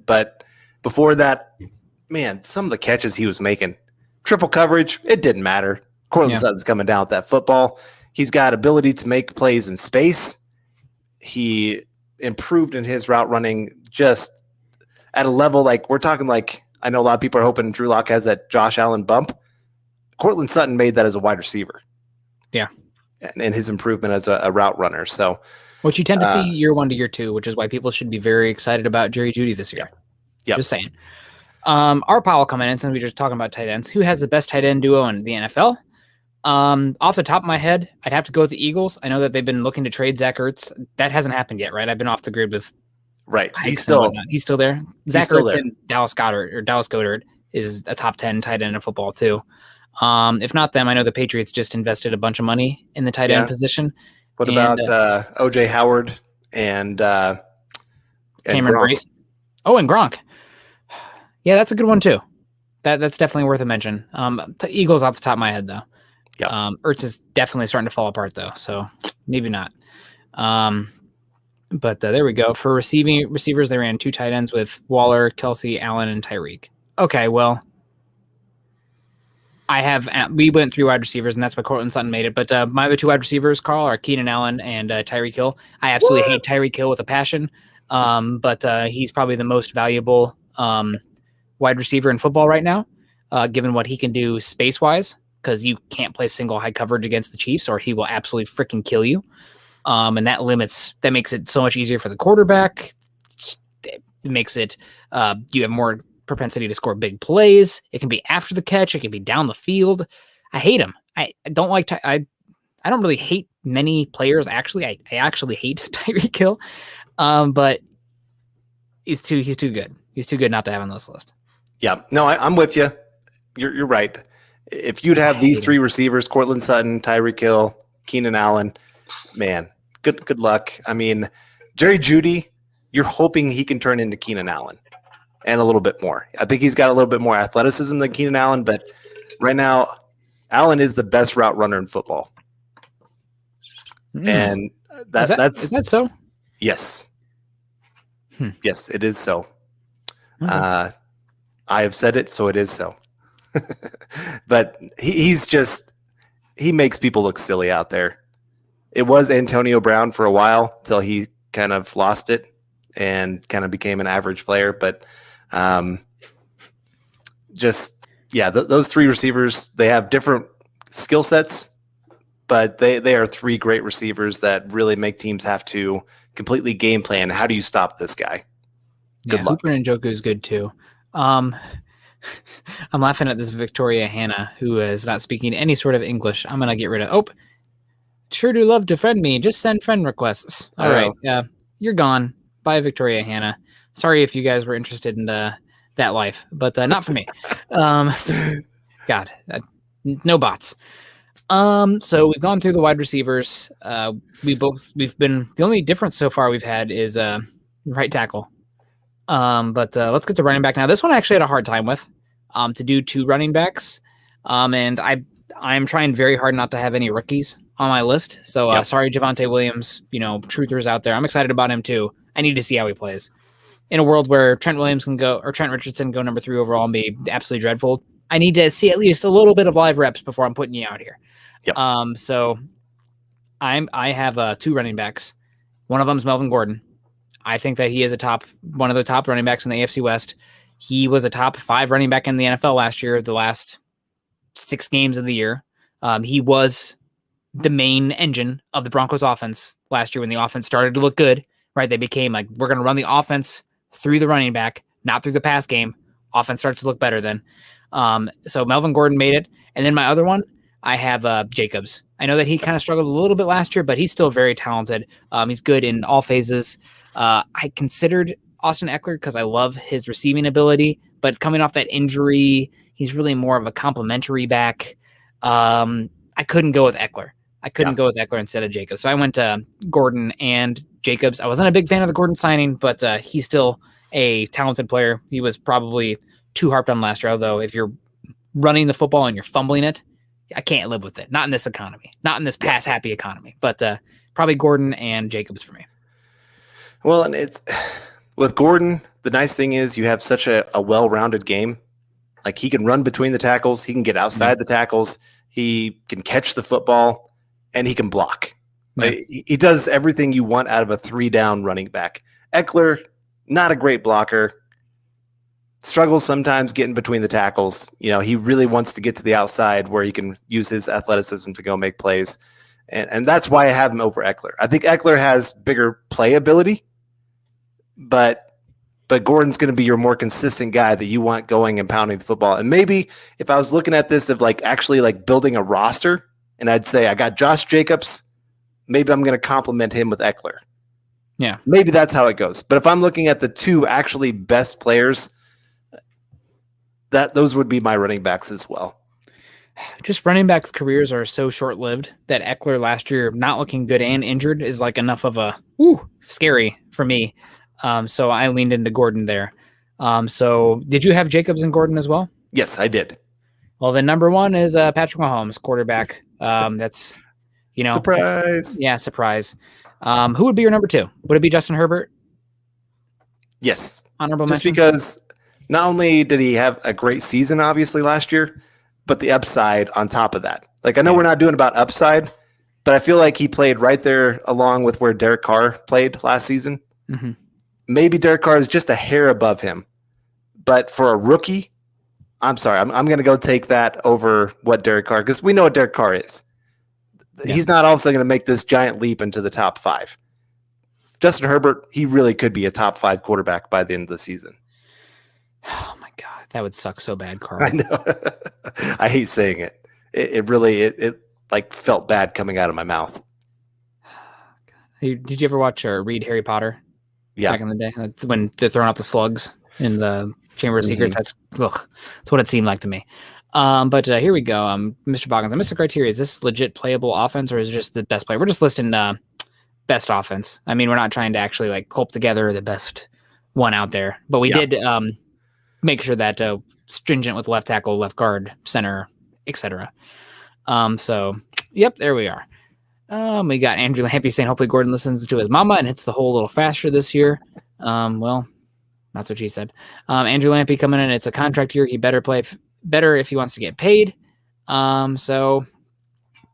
But before that, man, some of the catches he was making, triple coverage, it didn't matter. Cortland Sutton's coming down with that football. He's got ability to make plays in space. He improved in his route running just at a level like we're talking like I know a lot of people are hoping Drew Lock has that Josh Allen bump. Cortland Sutton made that as a wide receiver. Yeah. And his improvement as a route runner. So, which you tend to see year 1 to year 2, which is why people should be very excited about Jerry Jeudy this year. Yeah. Just saying. Our Powell coming in, since we were just talking about tight ends, who has the best tight end duo in the NFL? Off the top of my head, I'd have to go with the Eagles. I know that they've been looking to trade Zach Ertz. That hasn't happened yet, right? I've been off the grid with he's still there. Zach Ertz and Dallas Goedert is a top 10 tight end in football too. If not them, I know the Patriots just invested a bunch of money in the tight end position. What about OJ Howard and Cameron Brate? Oh, and Gronk. Yeah, that's a good one too. That's definitely worth a mention. Eagles off the top of my head though. Yeah. Ertz is definitely starting to fall apart though, so maybe not. But there we go. For receivers, they ran 2 tight ends with Waller, Kelsey, Allen, and Tyreek. Okay, well, we went 3 wide receivers, and that's why Cortland Sutton made it. But my other 2 wide receivers, Carl, are Keenan Allen and Tyreek Hill. I absolutely hate Tyreek Hill with a passion, but he's probably the most valuable wide receiver in football right now, given what he can do space-wise, because you can't play single high coverage against the Chiefs, or he will absolutely freaking kill you. And that makes it so much easier for the quarterback. It makes it you have more propensity to score big plays. It can be after the catch. It can be down the field. I hate him. I don't like. I don't really hate many players. Actually, I actually hate Tyreek Hill, but he's too good. He's too good not to have on this list. Yeah, no, I'm with you. You're right. If you'd have these 3 receivers, Cortland Sutton, Tyreek Hill, Keenan Allen, man, good luck. I mean, Jerry Jeudy, you're hoping he can turn into Keenan Allen and a little bit more. I think he's got a little bit more athleticism than Keenan Allen, but right now, Allen is the best route runner in football. And that's is that so? Yes. Yes, it is so. Okay. I have said it, so it is so. But he makes people look silly out there. It was Antonio Brown for a while till he kind of lost it and kind of became an average player. But those 3 receivers, they have different skill sets, but they are 3 great receivers that really make teams have to completely game plan. How do you stop this guy? Good luck. Hooper and Njoku is good too. I'm laughing at this Victoria Hannah, who is not speaking any sort of English. I'm going to get rid of... Oh, sure do love to friend me. Just send friend requests. All right. You're gone. Bye, Victoria Hannah. Sorry if you guys were interested in that life, but not for me. God, no bots. So we've gone through the wide receivers. We've been the only difference so far we've had is right tackle. But let's get to running back now. This one I actually had a hard time with. To do 2 running backs. And I'm trying very hard not to have any rookies on my list. So sorry, Javonte Williams, truthers out there. I'm excited about him too. I need to see how he plays. In a world where Trent Richardson go number 3 overall and be absolutely dreadful, I need to see at least a little bit of live reps before I'm putting you out here. Yep. So I have 2 running backs. One of them is Melvin Gordon. I think that he is one of the top running backs in the AFC West. He was a top 5 running back in the NFL last year, the last 6 games of the year. He was the main engine of the Broncos offense last year when the offense started to look good, right? They became like, we're going to run the offense through the running back, not through the pass game. Offense starts to look better then. So Melvin Gordon made it. And then my other one, I have Jacobs. I know that he kind of struggled a little bit last year, but he's still very talented. He's good in all phases. I considered Austin Eckler because I love his receiving ability, but coming off that injury, he's really more of a complimentary back. I couldn't go with Eckler. Go with Eckler instead of Jacobs. So I went to Gordon and Jacobs. I wasn't a big fan of the Gordon signing, but he's still a talented player. He was probably too harped on last year, although if you're running the football and you're fumbling it, I can't live with it. Not in this economy. Not in this pass-happy economy. But probably Gordon and Jacobs for me. Well, and it's with Gordon, the nice thing is you have such a well-rounded game. Like he can run between the tackles. He can get outside the tackles. He can catch the football, and he can block. Like, he does everything you want out of a 3-down running back. Eckler, not a great blocker. Struggles sometimes getting between the tackles. He really wants to get to the outside where he can use his athleticism to go make plays. And that's why I have him over Eckler. I think Eckler has bigger playability, but Gordon's going to be your more consistent guy that you want going and pounding the football. And maybe if I was looking at this of actually building a roster, and I'd say I got Josh Jacobs, maybe I'm going to compliment him with Eckler. Yeah. Maybe that's how it goes. But if I'm looking at the 2 actually best players, those would be my running backs as well. Just running backs' careers are so short-lived that Eckler last year not looking good and injured is enough of a scary for me. So I leaned into Gordon there. So did you have Jacobs and Gordon as well? Yes, I did. Well, then number 1 is Patrick Mahomes, quarterback. That's surprise. Surprise. Who would be your number 2? Would it be Justin Herbert? Yes. Honorable just mention? Because not only did he have a great season, obviously, last year, but the upside on top of that. I know we're not doing about upside, but I feel like he played right there along with where Derek Carr played last season. Mm-hmm. Maybe Derek Carr is just a hair above him. But for a rookie, I'm sorry, I'm going to go take that over what Derek Carr, because we know what Derek Carr is. Yeah. He's not all of a sudden going to make this giant leap into the top 5. Justin Herbert, he really could be a top 5 quarterback by the end of the season. Oh my God, that would suck so bad, Carl. I know. I hate saying it. It really felt bad coming out of my mouth. Did you ever watch or read Harry Potter? Yeah. Back in the day, when they're throwing out the slugs in the Chamber of Secrets, that's what it seemed like to me. But here we go. Mr. Boggins, I missed the criteria. Is this legit playable offense, or is it just the best player? We're just listing best offense. I mean, we're not trying to actually clump together the best one out there, but we did make sure that stringent with left tackle, left guard, center, etc. So, yep, there we are. We got Andrew Lampy saying hopefully Gordon listens to his mama and hits the hole a little faster this year. Well, that's what she said. Andrew Lampy coming in. It's a contract year. He better play better if he wants to get paid. So,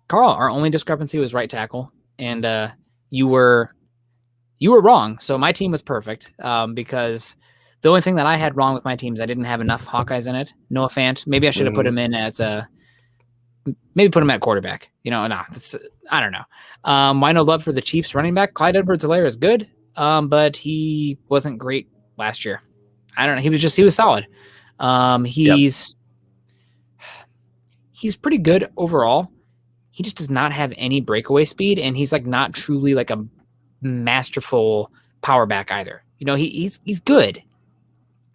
Carl, our only discrepancy was right tackle, and you were wrong. So my team was perfect because the only thing that I had wrong with my team is I didn't have enough Hawkeyes in it. Noah Fant. Maybe I should have put him in as maybe put him at quarterback. I don't know. Why no love for the Chiefs running back? Clyde Edwards-Helaire is good, but he wasn't great last year. I don't know. He was solid. He's pretty good overall. He just does not have any breakaway speed, and he's not truly a masterful power back either. He's good.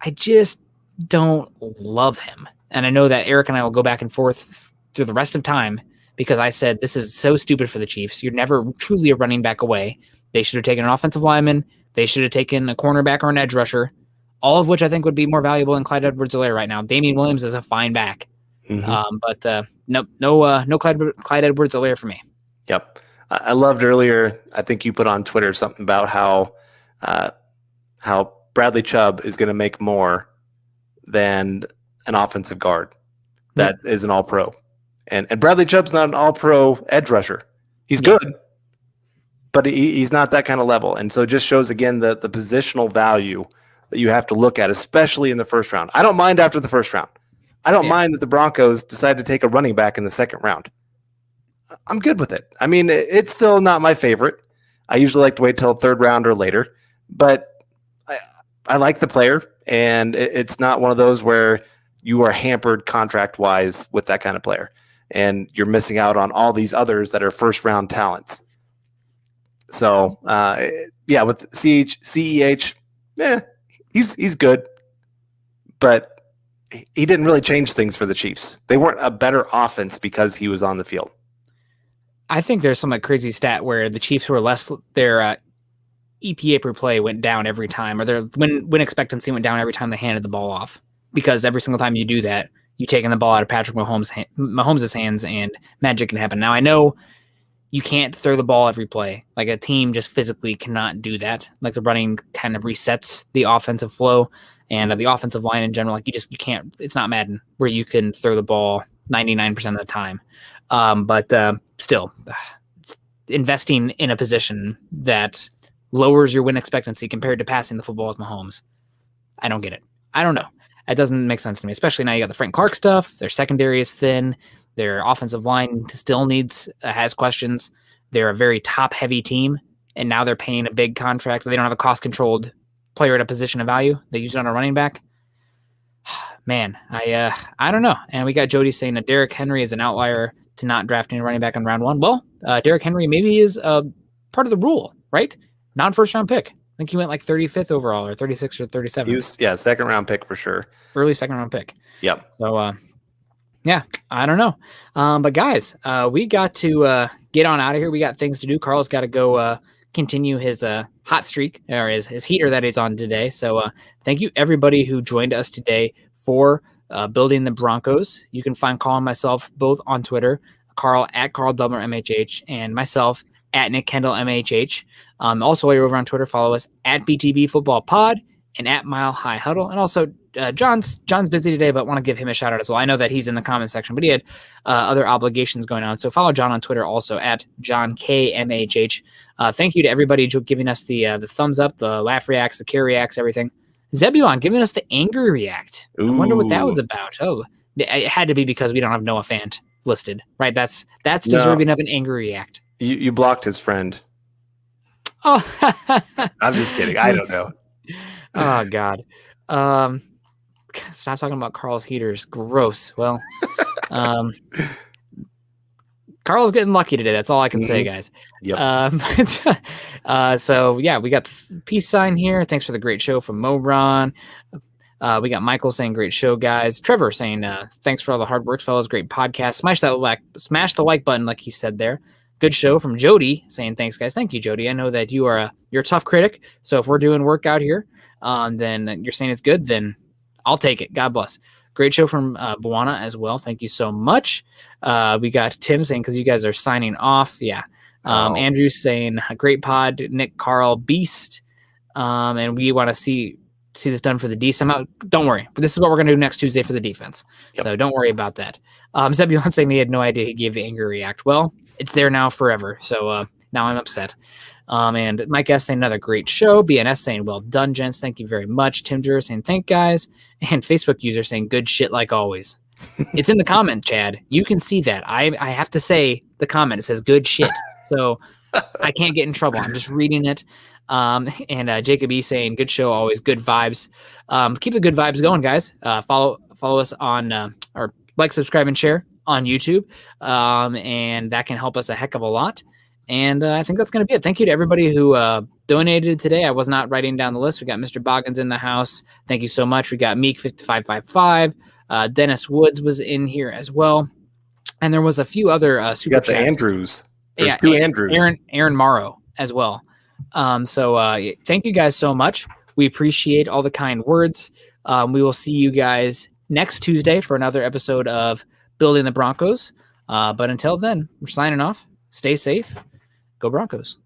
I just don't love him. And I know that Eric and I will go back and forth through the rest of time because I said this is so stupid for the Chiefs. You're never truly a running back away. They should have taken an offensive lineman. They should have taken a cornerback or an edge rusher, all of which I think would be more valuable than Clyde Edwards-Helaire right now. Damian Williams is a fine back, but no Clyde Edwards-Helaire for me. Yep. I loved earlier, I think you put on Twitter something about how Bradley Chubb is going to make more than an offensive guard that is an all-pro. And Bradley Chubb's not an all-pro edge rusher. He's good, but he's not that kind of level. And so it just shows, again, the positional value that you have to look at, especially in the first round. I don't mind after the first round. I don't mind that the Broncos decided to take a running back in the second round. I'm good with it. I mean, it's still not my favorite. I usually like to wait till third round or later, but I like the player, and it's not one of those where you are hampered contract-wise with that kind of player, and you're missing out on all these others that are first-round talents. So, with CEH, he's good, but he didn't really change things for the Chiefs. They weren't a better offense because he was on the field. I think there's some crazy stat where the Chiefs were their EPA per play went down every time, or their win expectancy went down every time they handed the ball off. Because every single time you do that, you're taking the ball out of Patrick Mahomes' hands, and magic can happen. Now, I know you can't throw the ball every play. Like, a team just physically cannot do that. Like, the running kind of resets the offensive flow and the offensive line in general. Like, you can't. It's not Madden where you can throw the ball 99% of the time. But still, investing in a position that lowers your win expectancy compared to passing the football with Mahomes, I don't get it. I don't know. It doesn't make sense to me, especially now you got the Frank Clark stuff. Their secondary is thin. Their offensive line still has questions. They're a very top-heavy team, and now they're paying a big contract. They don't have a cost-controlled player at a position of value. They use it on a running back. Man, I don't know. And we got Jody saying that Derrick Henry is an outlier to not drafting a running back on round one. Well, Derrick Henry maybe is part of the rule, right? Non-first-round pick. I think he went like 35th overall or 36 or 37. He was, second-round pick for sure. Early second-round pick. Yep. So, I don't know. But, guys, we got to get on out of here. We got things to do. Carl's got to go continue his hot streak, or his heater that he's on today. So thank you, everybody who joined us today for Building the Broncos. You can find Carl and myself both on Twitter, Carl at Carl Dumler MHH, and myself at Nick Kendell MHH. Also, while you're over on Twitter, follow us at BTB Football Pod and at Mile High Huddle. And also, John's busy today, but want to give him a shout out as well. I know that he's in the comment section, but he had other obligations going on. So follow John on Twitter also at John KMHH. Thank you to everybody giving us the thumbs up, the laugh reacts, the care reacts, everything. Zebulon giving us the angry react. Ooh. I wonder what that was about. Oh, it had to be because we don't have Noah Fant listed, right? That's deserving of an angry react. You blocked his friend. Oh, I'm just kidding. I don't know. Oh God. Stop talking about Carl's heaters. Gross. Well, Carl's getting lucky today. That's all I can say, guys. Yep. So yeah, we got the peace sign here. Thanks for the great show from Mobron. We got Michael saying great show, guys. Trevor saying thanks for all the hard work, fellas. Great podcast. Smash the like button, like he said there. Good show from Jody saying thanks, guys. Thank you, Jody. I know that you're a tough critic. So if we're doing work out here, then you're saying it's good, then I'll take it. God bless. Great show from Buana as well. Thank you so much. We got Tim saying, because you guys are signing off. Yeah. Andrew saying, great pod, Nick, Carl, Beast. And we want to see this done for the defense. Don't worry. But this is what we're going to do next Tuesday for the defense. Yep. So don't worry about that. Zebulon saying he had no idea he gave the angry react. Well, it's there now forever. So now I'm upset. And Mike S. saying another great show. BNS saying, well done, gents. Thank you very much. Tim Jur saying, thank guys. And Facebook user saying, good shit like always. It's in the comment, Chad. You can see that. I have to say the comment. It says good shit. So I can't get in trouble. I'm just reading it. And Jacob E. saying, good show, always good vibes. Keep the good vibes going, guys. Follow us on or like, subscribe, and share on YouTube. And that can help us a heck of a lot. And I think that's going to be it. Thank you to everybody who donated today. I was not writing down the list. We got Mr. Boggins in the house. Thank you so much. We got Meek5555. Dennis Woods was in here as well. And there was a few other You super got the chats. Andrews. There's two Andrews. Aaron Morrow as well. So thank you guys so much. We appreciate all the kind words. We will see you guys next Tuesday for another episode of Building the Broncos. But until then, we're signing off. Stay safe. Go Broncos.